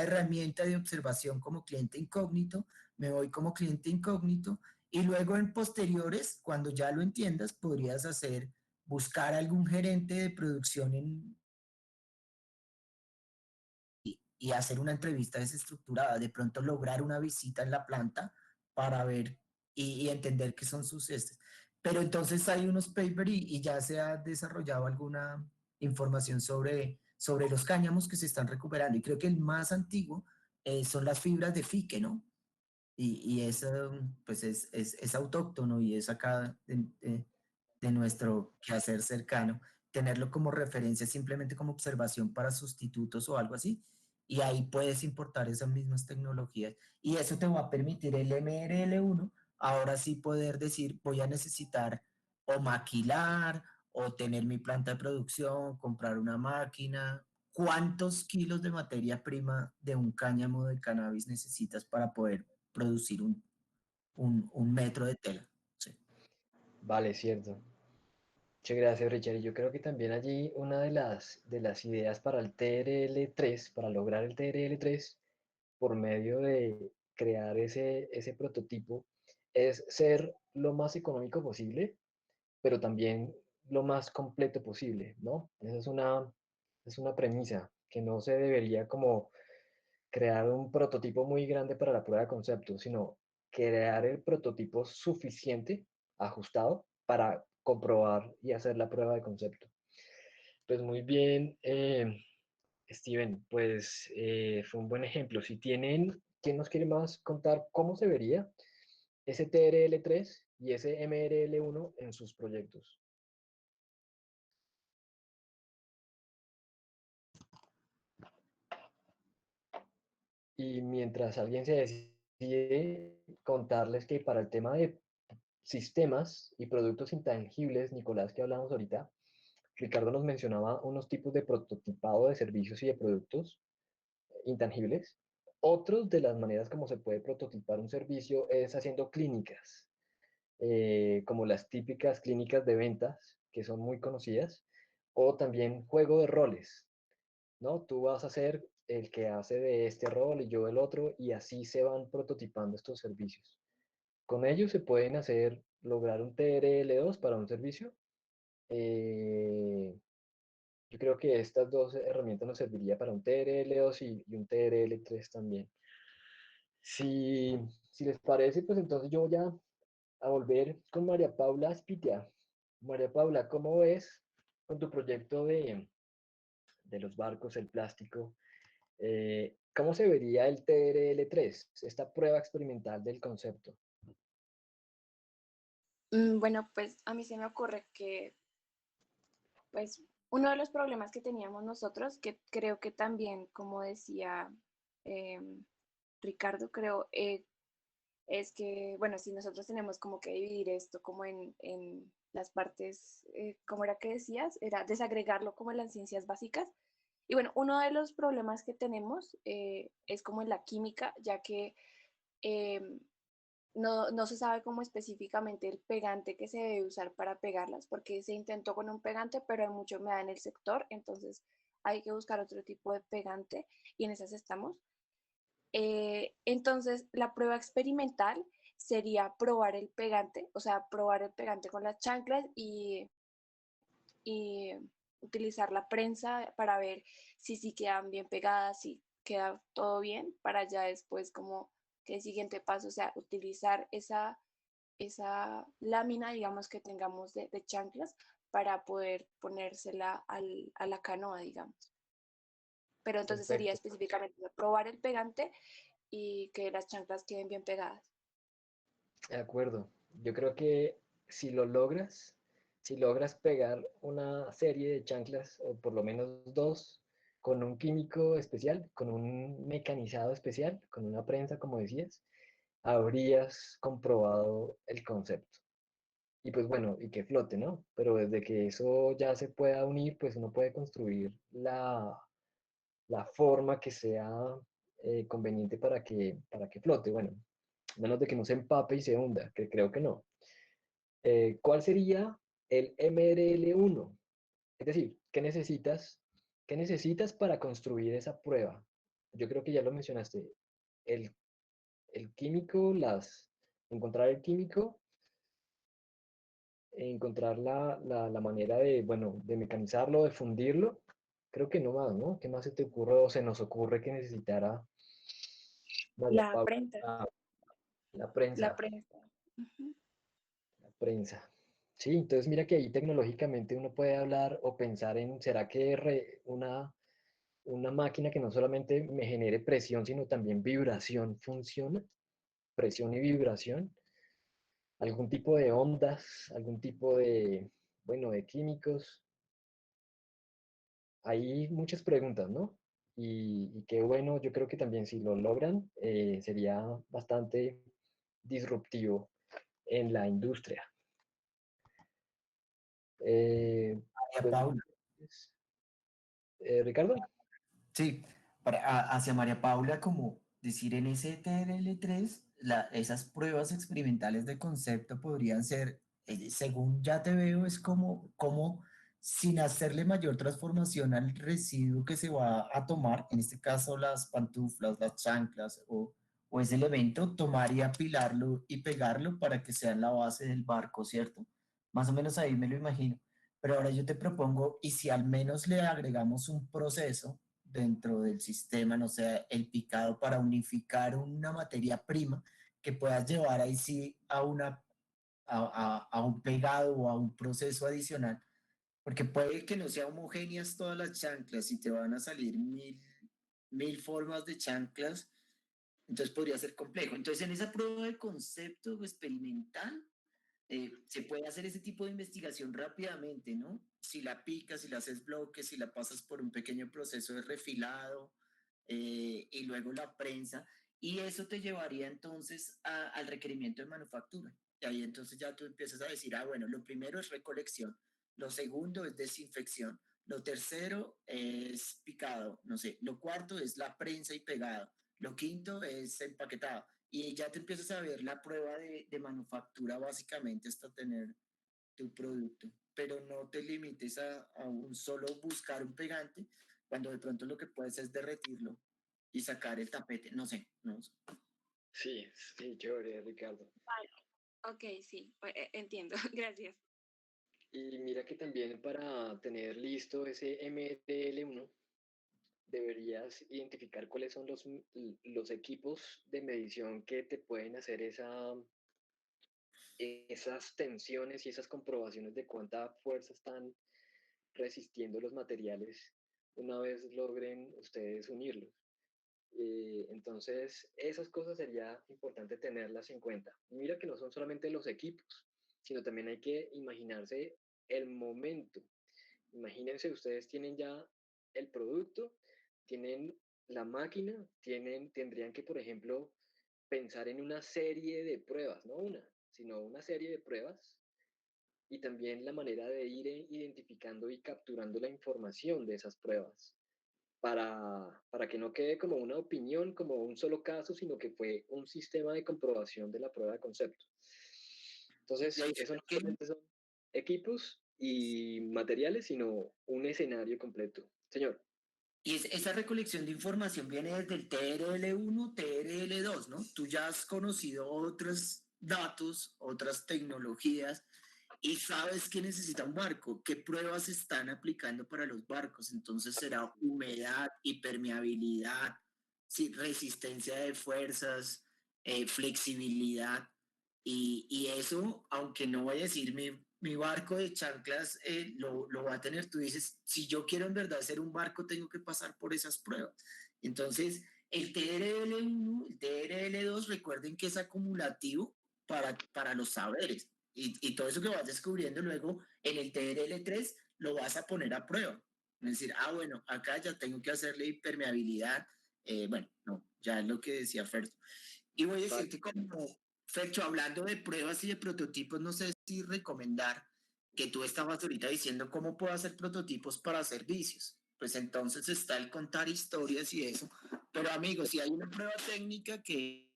herramienta de observación como cliente incógnito, me voy como cliente incógnito y luego en posteriores, cuando ya lo entiendas, podrías buscar algún gerente de producción y hacer una entrevista desestructurada, de pronto lograr una visita en la planta para ver y entender qué son sus estes. Pero entonces hay unos papers y ya se ha desarrollado alguna información sobre los cáñamos que se están recuperando. Y creo que el más antiguo son las fibras de fique, ¿no? Y eso pues es autóctono y es acá de nuestro quehacer cercano, tenerlo como referencia simplemente como observación para sustitutos o algo así, y ahí puedes importar esas mismas tecnologías. Y eso te va a permitir el MRL1, ahora sí poder decir, voy a necesitar o maquilar o tener mi planta de producción, comprar una máquina. ¿Cuántos kilos de materia prima de un cáñamo de cannabis necesitas para poder producir un metro de tela? Sí. Vale, cierto. Muchas gracias, Richard. Y yo creo que también allí una de las ideas para el TRL3, para lograr el TRL3, por medio de crear ese prototipo, es ser lo más económico posible, pero también lo más completo posible, ¿no? Esa es una premisa, que no se debería como crear un prototipo muy grande para la prueba de concepto, sino crear el prototipo suficiente, ajustado, para comprobar y hacer la prueba de concepto. Pues muy bien, Steven, pues fue un buen ejemplo. Si tienen, ¿quién nos quiere más contar cómo se vería ese TRL3 y ese MRL1 en sus proyectos? Y mientras alguien se decide, contarles que para el tema de sistemas y productos intangibles, Nicolás, que hablamos ahorita, Ricardo nos mencionaba unos tipos de prototipado de servicios y de productos intangibles. Otros de las maneras como se puede prototipar un servicio es haciendo clínicas, como las típicas clínicas de ventas, que son muy conocidas, o también juego de roles, ¿no? Tú vas a ser el que hace de este rol y yo del otro, y así se van prototipando estos servicios. Con ellos se pueden hacer, lograr un TRL2 para un servicio. Eh, yo creo que estas dos herramientas nos serviría para un TRL2 y un TRL3 también. Si, si les parece, pues entonces yo voy a volver con María Paula Aspitia. María Paula, ¿cómo ves con tu proyecto de los barcos, el plástico? ¿Cómo se vería el TRL3, esta prueba experimental del concepto? Bueno, pues a mí se me ocurre que, pues, uno de los problemas que teníamos nosotros, que creo que también, como decía Ricardo, creo, es que, bueno, si nosotros tenemos como que dividir esto como en las partes, ¿cómo era que decías? Era desagregarlo como en las ciencias básicas. Y bueno, uno de los problemas que tenemos es como en la química, ya que em, no se sabe cómo específicamente el pegante que se debe usar para pegarlas, porque se intentó con un pegante, pero hay mucha humedad en el sector, entonces hay que buscar otro tipo de pegante y en esas estamos. Entonces, la prueba experimental sería probar el pegante, o sea, probar el pegante con las chanclas y utilizar la prensa para ver si sí quedan bien pegadas, si queda todo bien, para ya después como que el siguiente paso sea utilizar esa lámina, digamos, que tengamos de chanclas para poder ponérsela a la canoa, digamos. Pero entonces sería Perfecto. específicamente probar el pegante y que las chanclas queden bien pegadas. De acuerdo. Yo creo que si lo logras, si logras pegar una serie de chanclas, o por lo menos dos, con un químico especial, con un mecanizado especial, con una prensa, como decías, habrías comprobado el concepto. Y pues bueno, y que flote, ¿no? Pero desde que eso ya se pueda unir, pues uno puede construir la forma que sea conveniente para que flote. Bueno, menos de que no se empape y se hunda, que creo que no. ¿Cuál sería el MRL1? Es decir, qué necesitas para construir esa prueba? Yo creo que ya lo mencionaste. El, el químico, encontrar el químico, encontrar la manera de, bueno, de mecanizarlo, de fundirlo. Creo que no más, ¿no? ¿Qué más se te ocurre o se nos ocurre que necesitara María La Paula? prensa, Ah, la la prensa. prensa. Ujú. La prensa. Sí, entonces mira que ahí tecnológicamente uno puede hablar o pensar en, ¿será que una máquina que no solamente me genere presión, sino también vibración funciona? Presión y vibración. Algún tipo de ondas, algún tipo de, bueno, de químicos. Hay muchas preguntas, ¿no? Y qué bueno, yo creo que también si lo logran, sería bastante disruptivo en la industria. María Pues, Paula. Ricardo. Sí, hacia María Paula, como decir en ese TRL3, esas pruebas experimentales de concepto podrían ser, según ya te veo, es como sin hacerle mayor transformación al residuo que se va a tomar, en este caso las pantuflas, las chanclas o ese elemento, tomar y apilarlo y pegarlo para que sea la base del barco, ¿cierto? Más o menos ahí me lo imagino. Pero ahora yo te propongo, y si al menos le agregamos un proceso dentro del sistema, no sé, el picado para unificar una materia prima que puedas llevar ahí sí a un pegado o a un proceso adicional, porque puede que no sean homogéneas todas las chanclas y te van a salir mil formas de chanclas, entonces podría ser complejo. Entonces en esa prueba de concepto experimental, se puede hacer ese tipo de investigación rápidamente, ¿no? Si la picas, si la haces bloques, si la pasas por un pequeño proceso de refilado y luego la prensa, y eso te llevaría entonces al requerimiento de manufactura. Y ahí entonces ya tú empiezas a decir, ah, bueno, lo primero es recolección, lo segundo es desinfección, lo tercero es picado, no sé, lo cuarto es la prensa y pegado, lo quinto es empaquetado y ya te empiezas a ver la prueba de manufactura básicamente hasta tener tu producto, pero no te limites a un solo buscar un pegante cuando de pronto lo que puedes es derretirlo y sacar el tapete, no sé, no sé. Sí, sí, chévere, Ricardo. Ok, sí, entiendo. Gracias. Y mira que también para tener listo ese MTL1, deberías identificar cuáles son los equipos de medición que te pueden hacer esas tensiones y esas comprobaciones de cuánta fuerza están resistiendo los materiales una vez logren ustedes unirlos. Entonces, esas cosas sería importante tenerlas en cuenta. Mira que no son solamente los equipos, sino también hay que imaginarse el momento. Imagínense, ustedes tienen ya el producto, tienen la máquina, tendrían que, por ejemplo, pensar en una serie de pruebas, no una, sino una serie de pruebas y también la manera de ir identificando y capturando la información de esas pruebas para que no quede como una opinión, como un solo caso, sino que fue un sistema de comprobación de la prueba de concepto. Y Entonces, ahí eso no que solamente son equipos y materiales, sino un escenario completo. Señor. Y esa recolección de información viene desde el TRL1, TRL2, ¿no? Tú ya has conocido otros datos, otras tecnologías y sabes que necesita un barco, qué pruebas se están aplicando para los barcos. Entonces será humedad, impermeabilidad, sí, resistencia de fuerzas, flexibilidad. Y eso, aunque no voy a decir mi barco de chanclas lo va a tener, tú dices, si yo quiero en verdad hacer un barco, tengo que pasar por esas pruebas. Entonces, el TRL1, el TRL2, recuerden que es acumulativo para los saberes. Y todo eso que vas descubriendo luego en el TRL3 lo vas a poner a prueba. Es decir, ah, bueno, acá ya tengo que hacerle impermeabilidad. Bueno, no, ya es lo que decía Ferto. Y voy a decirte como, Fercho, hablando de pruebas y de prototipos, no sé si recomendar que tú estabas ahorita diciendo cómo puedo hacer prototipos para servicios. Pues entonces está el contar historias y eso. Pero amigos, si hay una prueba técnica que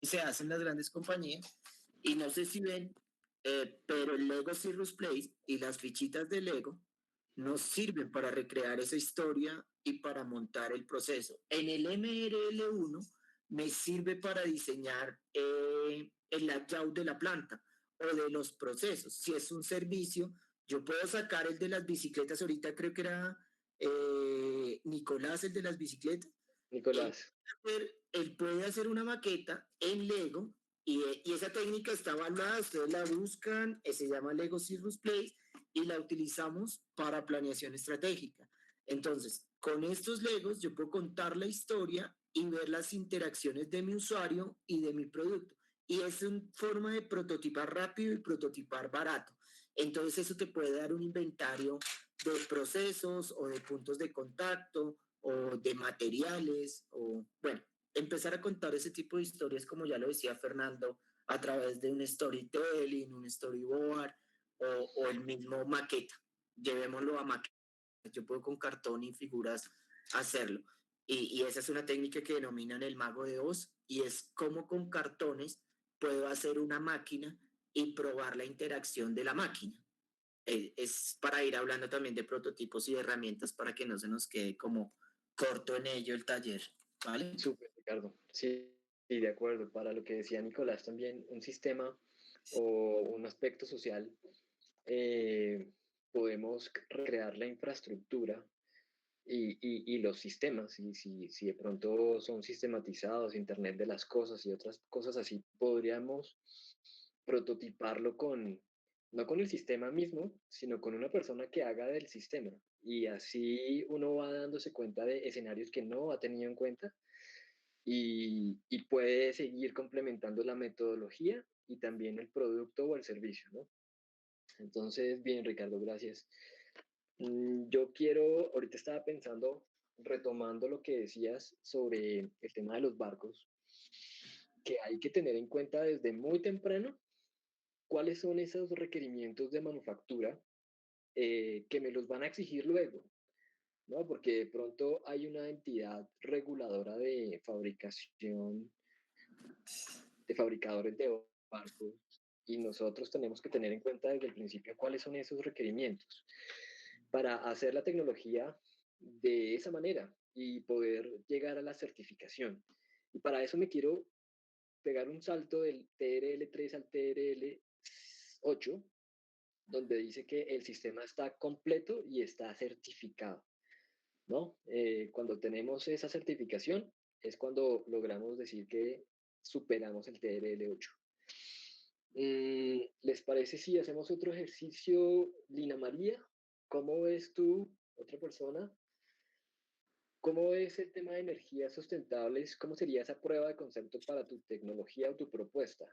se hace en las grandes compañías, y no sé si ven, pero el Lego Cirrus Place y las fichitas de Lego nos sirven para recrear esa historia y para montar el proceso. En el MRL1 me sirve para diseñar el layout de la planta o de los procesos. Si es un servicio, yo puedo sacar el de las bicicletas, ahorita creo que era Nicolás, el de las bicicletas. Nicolás. Él puede hacer una maqueta en Lego y esa técnica está avalada, ustedes la buscan, se llama Lego Cirrus Place y la utilizamos para planeación estratégica. Entonces, con estos Legos yo puedo contar la historia y ver las interacciones de mi usuario y de mi producto. Y es una forma de prototipar rápido y prototipar barato. Entonces eso te puede dar un inventario de procesos o de puntos de contacto o de materiales o, bueno, empezar a contar ese tipo de historias, como ya lo decía Fernando, a través de un storytelling, un storyboard o el mismo maqueta. Llevémoslo a maqueta. Yo puedo con cartón y figuras hacerlo. Y esa es una técnica que denominan el mago de Oz y es como con cartones puedo hacer una máquina y probar la interacción de la máquina. Es para ir hablando también de prototipos y de herramientas para que no se nos quede como corto en ello el taller, ¿vale? Súper, Ricardo. Sí, sí, de acuerdo. Para lo que decía Nicolás también, un sistema o un aspecto social, eh, podemos recrear la infraestructura y los sistemas, y si de pronto son sistematizados, Internet de las cosas y otras cosas así, podríamos prototiparlo no con el sistema mismo, sino con una persona que haga del sistema. Y así uno va dándose cuenta de escenarios que no ha tenido en cuenta y puede seguir complementando la metodología y también el producto o el servicio, ¿no? Entonces, bien, Ricardo, gracias. Yo quiero, ahorita estaba pensando, retomando lo que decías sobre el tema de los barcos, que hay que tener en cuenta desde muy temprano cuáles son esos requerimientos de manufactura que me los van a exigir luego, ¿no? Porque de pronto hay una entidad reguladora de fabricación, de fabricadores de barcos, y nosotros tenemos que tener en cuenta desde el principio cuáles son esos requerimientos para hacer la tecnología de esa manera y poder llegar a la certificación. Y para eso me quiero pegar un salto del TRL3 al TRL8, donde dice que el sistema está completo y está certificado, ¿no? Cuando tenemos esa certificación es cuando logramos decir que superamos el TRL8. ¿Les parece si hacemos otro ejercicio, Lina María? ¿Cómo ves tú, otra persona? ¿Cómo ves el tema de energías sustentables? ¿Cómo sería esa prueba de concepto para tu tecnología o tu propuesta?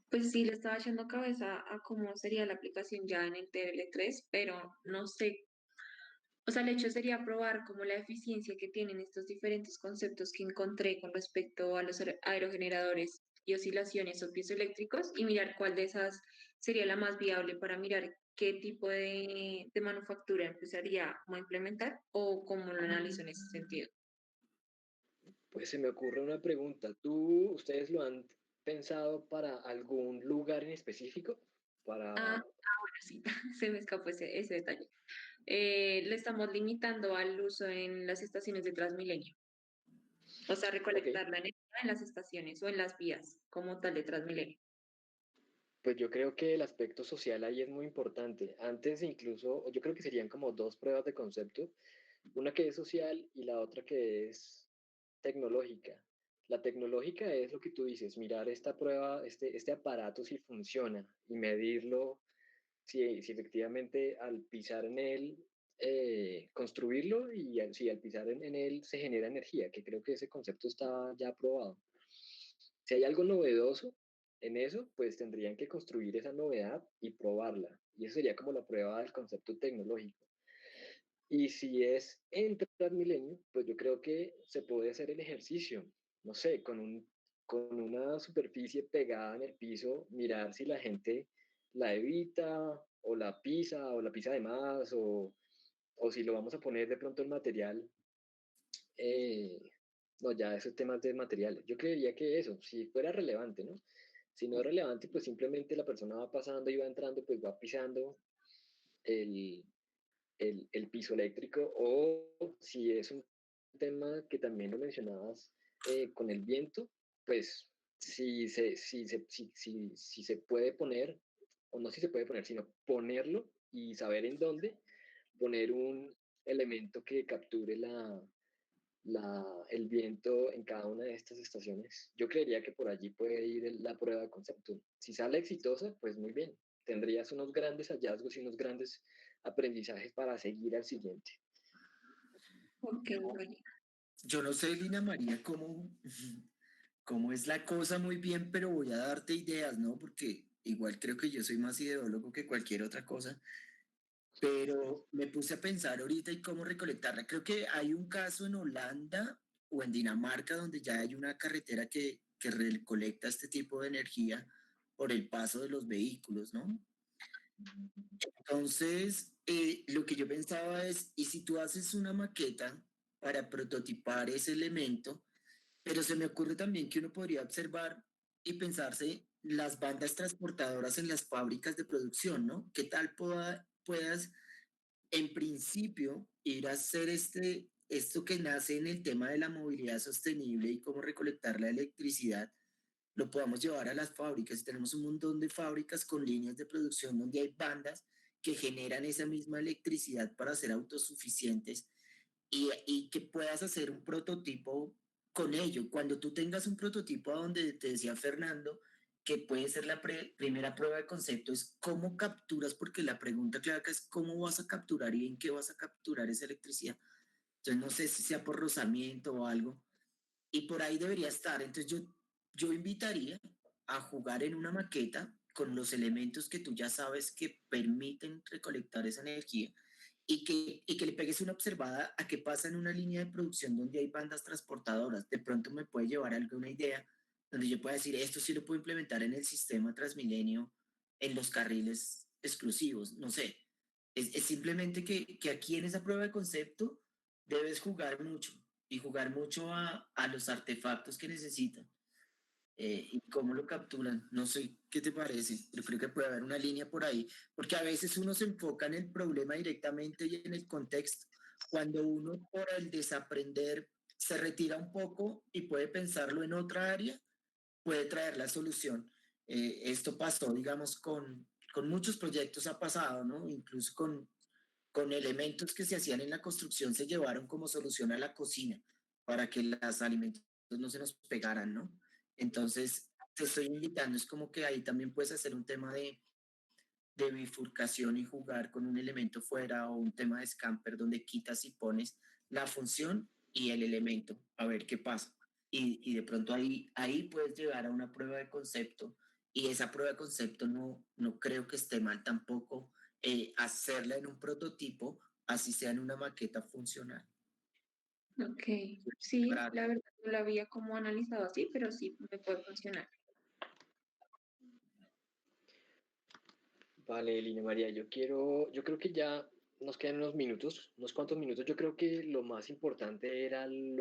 Pues sí, le estaba echando cabeza a cómo sería la aplicación ya en el TL3, pero no sé. O sea, el hecho sería probar como la eficiencia que tienen estos diferentes conceptos que encontré con respecto a los aerogeneradores y oscilaciones o piezoeléctricos y mirar cuál de esas sería la más viable para mirar qué tipo de manufactura empezaría a implementar o cómo lo analizo en ese sentido. Pues se me ocurre una pregunta. ¿Ustedes lo han pensado para algún lugar en específico? Ah, Para, bueno, sí, se me escapó ese detalle. Le estamos limitando al uso en las estaciones de Transmilenio. O sea, ok, recolectar la energía en las estaciones o en las vías como tal de Transmilenio. pues yo creo que el aspecto social ahí es muy importante. Antes incluso, yo creo que serían como dos pruebas de concepto, una que es social y la otra que es tecnológica. La tecnológica es lo que tú dices, mirar esta prueba, este aparato si funciona y medirlo, si efectivamente al pisar en él, construirlo y si al pisar en él se genera energía, que creo que ese concepto está ya aprobado. Si hay algo novedoso en eso, pues tendrían que construir esa novedad y probarla. Y eso sería como la prueba del concepto tecnológico. Y si es en Transmilenio, pues yo creo que se puede hacer el ejercicio, no sé, con una superficie pegada en el piso, mirar si la gente la evita o la pisa de más, o si lo vamos a poner de pronto en material. No, ya esos temas de materiales. Yo creería que eso, si fuera relevante, ¿no? Si no es relevante, pues simplemente la persona va pasando y va entrando, pues va pisando el, el piso eléctrico, o si es un tema que también lo mencionabas con el viento, pues si se puede poner, o no si se puede poner, sino ponerlo y saber en dónde, poner un elemento que capture el viento en cada una de estas estaciones. Yo creería que por allí puede ir la prueba de concepto. Si sale exitosa, pues muy bien. Tendrías unos grandes hallazgos y unos grandes aprendizajes para seguir al siguiente. Ok, bueno. Yo no sé, Lina María, cómo es la cosa muy bien, pero voy a darte ideas, ¿no? Porque igual creo que yo soy más ideólogo que cualquier otra cosa, pero me puse a pensar ahorita y cómo recolectarla. Creo que hay un caso en Holanda o en Dinamarca, donde ya hay una carretera que recolecta este tipo de energía por el paso de los vehículos, ¿no? Entonces, lo que yo pensaba es, ¿y si tú haces una maqueta para prototipar ese elemento? Pero se me ocurre también que uno podría observar y pensarse las bandas transportadoras en las fábricas de producción, ¿no? ¿Qué tal puedas, en principio, ir a hacer esto que nace en el tema de la movilidad sostenible y cómo recolectar la electricidad? Lo podamos llevar a las fábricas. Tenemos un montón de fábricas con líneas de producción donde hay bandas que generan esa misma electricidad para ser autosuficientes y que puedas hacer un prototipo con ello. Cuando tú tengas un prototipo a donde te decía Fernando, que puede ser la primera prueba de concepto, es cómo capturas, porque la pregunta clave acá es cómo vas a capturar y en qué vas a capturar esa electricidad. Entonces no sé si sea por rozamiento o algo, y por ahí debería estar. Entonces yo invitaría a jugar en una maqueta con los elementos que tú ya sabes que permiten recolectar esa energía y que le pegues una observada a qué pasa en una línea de producción donde hay bandas transportadoras. De pronto me puede llevar a alguna idea donde yo pueda decir, esto sí lo puedo implementar en el sistema Transmilenio, en los carriles exclusivos, no sé. Es simplemente que aquí en esa prueba de concepto debes jugar mucho y jugar mucho a los artefactos que necesitan y cómo lo capturan. No sé qué te parece, pero creo que puede haber una línea por ahí, porque a veces uno se enfoca en el problema directamente y en el contexto, cuando uno por el desaprender se retira un poco y puede pensarlo en otra área, puede traer la solución. Esto pasó, digamos, con muchos proyectos ha pasado, ¿no? Incluso con elementos que se hacían en la construcción se llevaron como solución a la cocina para que los alimentos no se nos pegaran, ¿no? Entonces, te estoy invitando, es como que ahí también puedes hacer un tema de bifurcación y jugar con un elemento fuera o un tema de scamper donde quitas y pones la función y el elemento, a ver qué pasa. Y de pronto ahí puedes llegar a una prueba de concepto y esa prueba de concepto no creo que esté mal tampoco hacerla en un prototipo, así sea en una maqueta funcional. Ok, sí, Claro. la verdad no lo había como analizado así, pero sí me puede funcionar. Vale, Lina María, yo creo que ya nos quedan unos minutos, unos cuantos minutos. Yo creo que lo más importante era el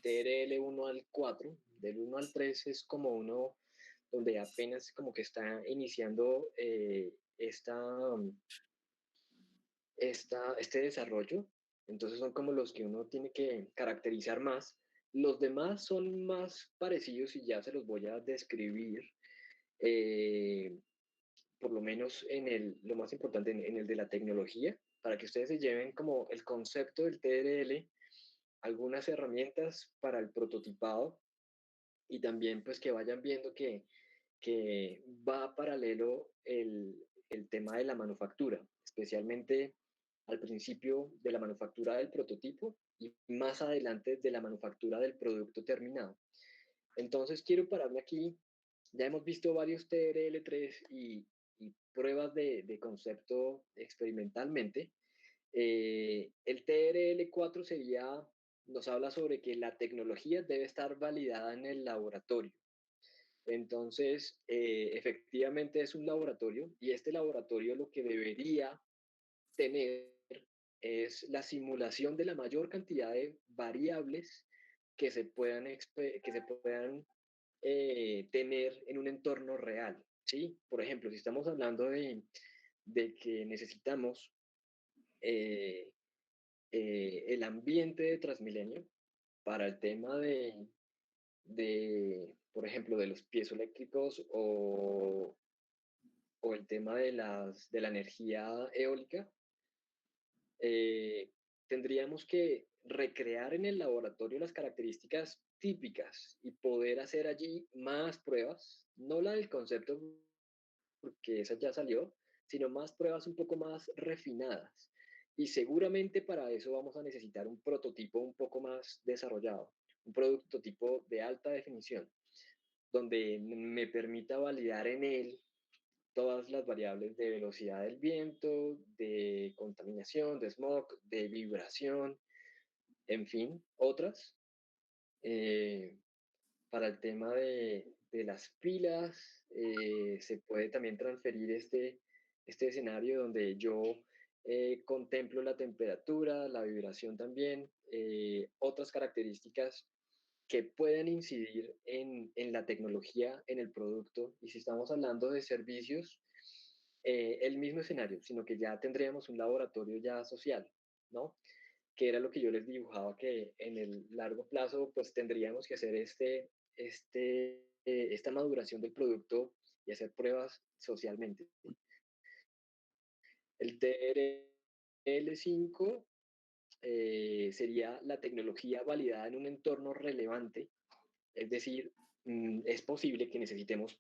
TRL 1 al 4, del 1 al 3 es como uno donde apenas como que está iniciando este desarrollo. Entonces son como los que uno tiene que caracterizar más. Los demás son más parecidos y ya se los voy a describir. eh, por lo menos lo más importante, en el de la tecnología, para que ustedes se lleven como el concepto del TRL, algunas herramientas para el prototipado y también pues que vayan viendo que va paralelo el tema de la manufactura, especialmente al principio de la manufactura del prototipo y más adelante de la manufactura del producto terminado. Entonces quiero pararme aquí. Ya hemos visto varios TRL3 y pruebas de concepto experimentalmente. El TRL4 nos habla sobre que la tecnología debe estar validada en el laboratorio. Entonces, efectivamente es un laboratorio y este laboratorio lo que debería tener es la simulación de la mayor cantidad de variables que se puedan tener en un entorno real, ¿sí? Por ejemplo, si estamos hablando de que necesitamos eh, el ambiente de Transmilenio para el tema por ejemplo, de los piezoeléctricos o el tema de la energía eólica, eh, tendríamos que recrear en el laboratorio las características típicas y poder hacer allí más pruebas, no la del concepto porque esa ya salió, sino más pruebas un poco más refinadas. Y seguramente para eso vamos a necesitar un prototipo un poco más desarrollado, un prototipo de alta definición, donde me permita validar en él todas las variables de velocidad del viento, de contaminación, de smog, de vibración, en fin, otras, Eh, para el tema de las pilas, se puede también transferir este escenario donde yo contemplo la temperatura, la vibración también, otras características que pueden incidir en la tecnología, en el producto. Y si estamos hablando de servicios, el mismo escenario, sino que ya tendríamos un laboratorio ya social, ¿no? Que era lo que yo les dibujaba, que en el largo plazo pues tendríamos que hacer esta maduración del producto y hacer pruebas socialmente. El TRL5 sería la tecnología validada en un entorno relevante, es decir, es posible que necesitemos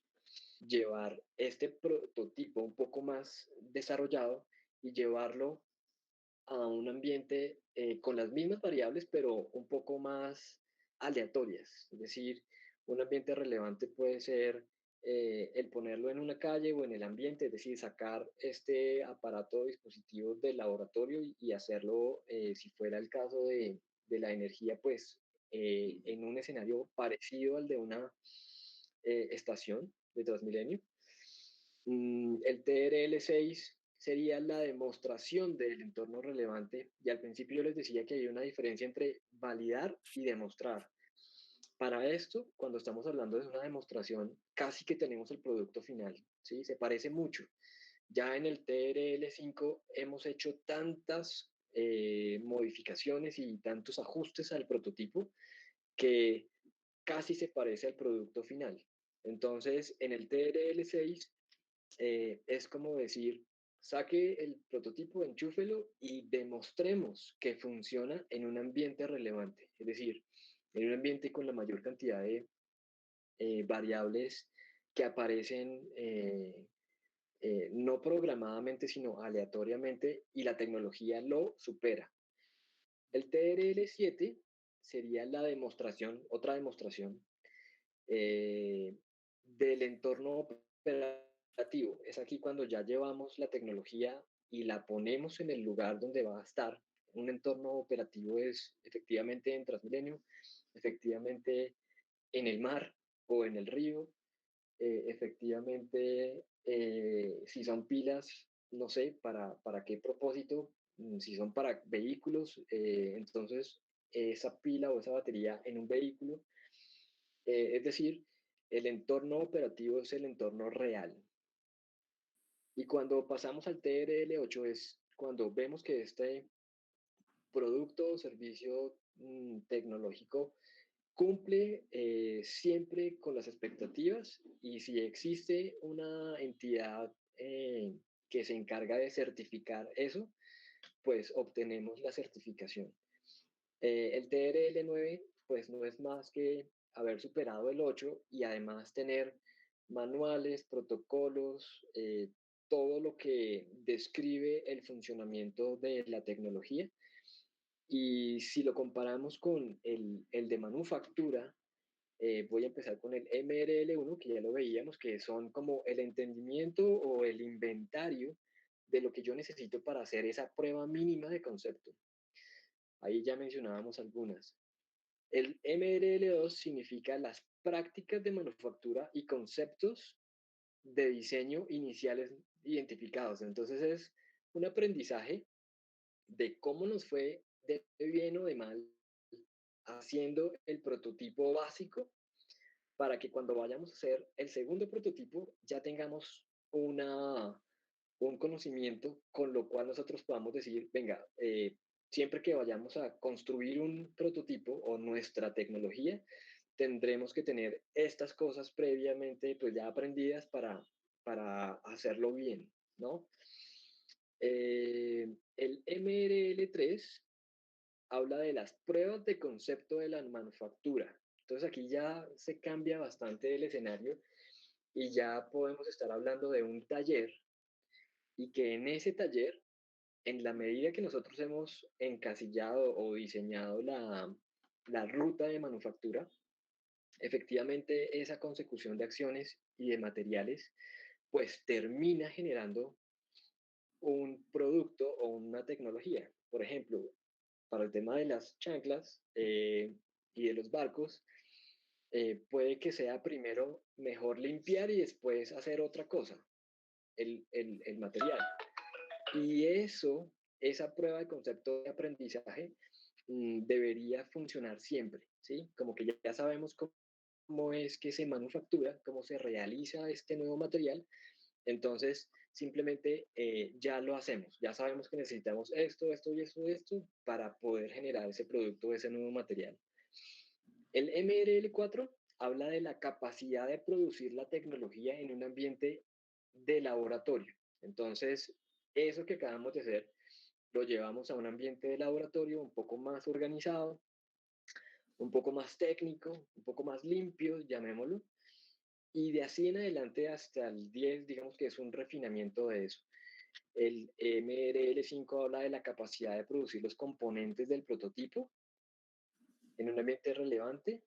llevar este prototipo un poco más desarrollado y llevarlo a un ambiente con las mismas variables, pero un poco más aleatorias. Es decir, un ambiente relevante puede ser el ponerlo en una calle o en el ambiente, es decir, sacar este aparato o dispositivo del laboratorio y hacerlo, si fuera el caso de la energía, pues en un escenario parecido al de una estación de Transmilenio. El TRL6 sería la demostración del entorno relevante y al principio yo les decía que hay una diferencia entre validar y demostrar. Para esto, cuando estamos hablando de una demostración, casi que tenemos el producto final, ¿sí? Se parece mucho. Ya en el TRL5 hemos hecho tantas modificaciones y tantos ajustes al prototipo que casi se parece al producto final. Entonces, en el TRL6 es como decir, saque el prototipo, enchúfelo y demostremos que funciona en un ambiente relevante, es decir, en un ambiente con la mayor cantidad de variables que aparecen no programadamente, sino aleatoriamente y la tecnología lo supera. El TRL7 sería la demostración, otra demostración del entorno operativo. Es aquí cuando ya llevamos la tecnología y la ponemos en el lugar donde va a estar. Un entorno operativo es efectivamente en Transmilenio, efectivamente en el mar o en el río, efectivamente si son pilas, no sé para qué propósito, si son para vehículos, entonces esa pila o esa batería en un vehículo, es decir, el entorno operativo es el entorno real. Y cuando pasamos al TRL8 es cuando vemos que este producto o servicio tecnológico cumple siempre con las expectativas y si existe una entidad que se encarga de certificar eso, pues obtenemos la certificación. El TRL9 pues no es más que haber superado el 8 y además tener manuales, protocolos, todo lo que describe el funcionamiento de la tecnología. Y si lo comparamos con el de manufactura, voy a empezar con el MRL1, que ya lo veíamos, que son como el entendimiento o el inventario de lo que yo necesito para hacer esa prueba mínima de concepto. Ahí ya mencionábamos algunas. El MRL2 significa las prácticas de manufactura y conceptos de diseño iniciales identificados. Entonces es un aprendizaje de cómo nos fue de bien o de mal haciendo el prototipo básico para que cuando vayamos a hacer el segundo prototipo ya tengamos un conocimiento con lo cual nosotros podamos decir, venga, siempre que vayamos a construir un prototipo o nuestra tecnología, tendremos que tener estas cosas previamente pues ya aprendidas para hacerlo bien, ¿no? El MRL3 habla de las pruebas de concepto de la manufactura. Entonces aquí ya se cambia bastante el escenario y ya podemos estar hablando de un taller y que en ese taller, en la medida que nosotros hemos encasillado o diseñado la ruta de manufactura, efectivamente esa consecución de acciones y de materiales, pues termina generando un producto o una tecnología. Por ejemplo, para el tema de las chanclas, y de los barcos, puede que sea primero mejor limpiar y después hacer otra cosa, el material. Y eso, esa prueba de concepto de aprendizaje debería funcionar siempre, ¿sí? Como que ya sabemos cómo es que se manufactura, cómo se realiza este nuevo material, entonces simplemente ya lo hacemos, ya sabemos que necesitamos esto, esto y esto, esto para poder generar ese producto, ese nuevo material. El MRL4 habla de la capacidad de producir la tecnología en un ambiente de laboratorio. Entonces, eso que acabamos de hacer lo llevamos a un ambiente de laboratorio un poco más organizado, un poco más técnico, un poco más limpio, llamémoslo. Y de así en adelante hasta el 10, digamos que es un refinamiento de eso. El MRL5 habla de la capacidad de producir los componentes del prototipo en un ambiente relevante.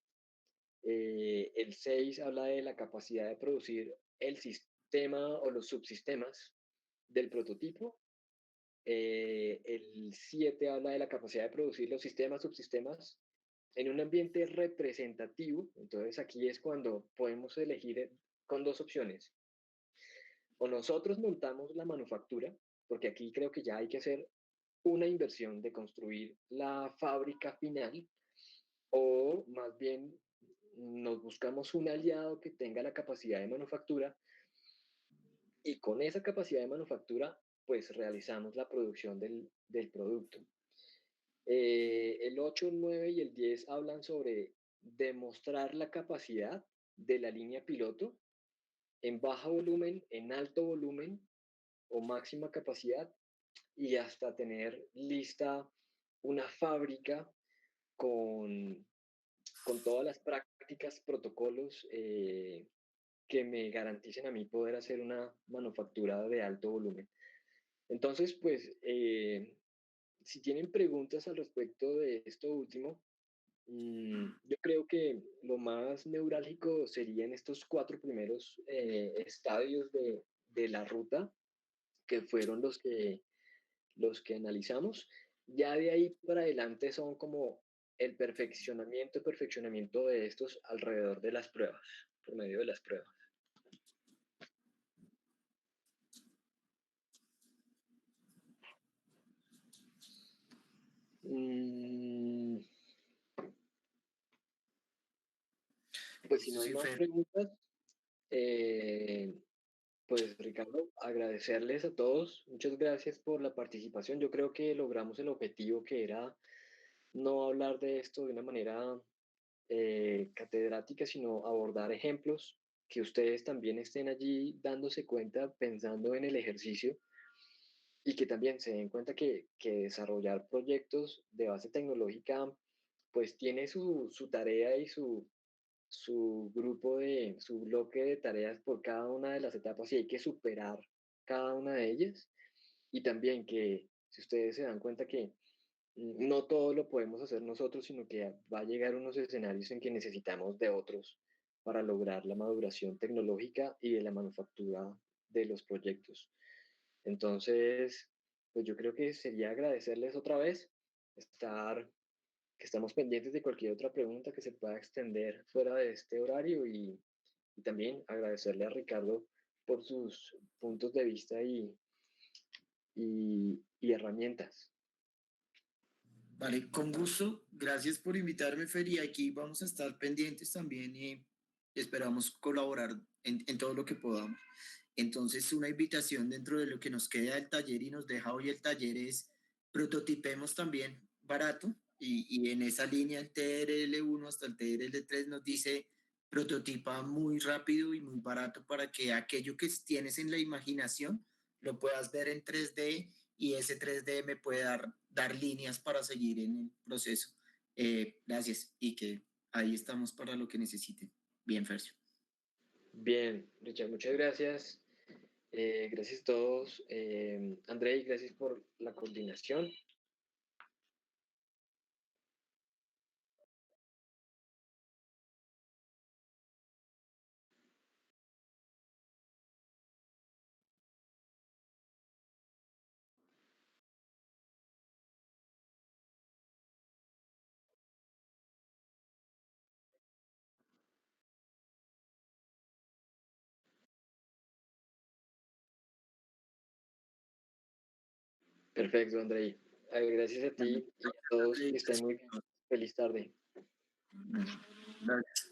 El 6 habla de la capacidad de producir el sistema o los subsistemas del prototipo. El 7 habla de la capacidad de producir los sistemas, subsistemas en un ambiente representativo. Entonces aquí es cuando podemos elegir con dos opciones. O nosotros montamos la manufactura, porque aquí creo que ya hay que hacer una inversión de construir la fábrica final, o más bien nos buscamos un aliado que tenga la capacidad de manufactura y con esa capacidad de manufactura pues realizamos la producción del producto. El 8, 9 y el 10 hablan sobre demostrar la capacidad de la línea piloto en bajo volumen, en alto volumen o máxima capacidad y hasta tener lista una fábrica con, con todas las prácticas, protocolos que me garanticen a mí poder hacer una manufactura de alto volumen. Entonces, pues, si tienen preguntas al respecto de esto último, yo creo que lo más neurálgico serían estos 4 primeros estadios de la ruta, que fueron los que analizamos. Ya de ahí para adelante son como el perfeccionamiento de estos alrededor de las pruebas, por medio de las pruebas. Mm, pues si no hay Sí, más Fer. preguntas, eh, pues Ricardo, agradecerles a todos. Muchas gracias por la participación. Yo creo que logramos el objetivo que era no hablar de esto de una manera catedrática, sino abordar ejemplos, que ustedes también estén allí dándose cuenta, pensando en el ejercicio y que también se den cuenta que desarrollar proyectos de base tecnológica pues tiene su tarea y su grupo su bloque de tareas por cada una de las etapas y hay que superar cada una de ellas. Y también que si ustedes se dan cuenta que no todo lo podemos hacer nosotros, sino que va a llegar unos escenarios en que necesitamos de otros para lograr la maduración tecnológica y de la manufactura de los proyectos. Entonces, pues yo creo que sería agradecerles otra vez, que estamos pendientes de cualquier otra pregunta que se pueda extender fuera de este horario y también agradecerle a Ricardo por sus puntos de vista y herramientas. Vale, con gusto. Gracias por invitarme, Fer, y aquí vamos a estar pendientes también y esperamos colaborar en todo lo que podamos. Entonces, una invitación dentro de lo que nos queda del taller y nos deja hoy el taller es prototipemos también barato y en esa línea el TRL1 hasta el TRL3 nos dice prototipa muy rápido y muy barato para que aquello que tienes en la imaginación lo puedas ver en 3D y ese 3D me puede dar líneas para seguir en el proceso. Gracias y que ahí estamos para lo que necesiten. Bien, Fercio. Bien, Richard, muchas gracias. Gracias a todos. Andrei, gracias por la coordinación. Perfecto, Andrei. Gracias a ti y a todos que estén muy bien. Feliz tarde. Gracias.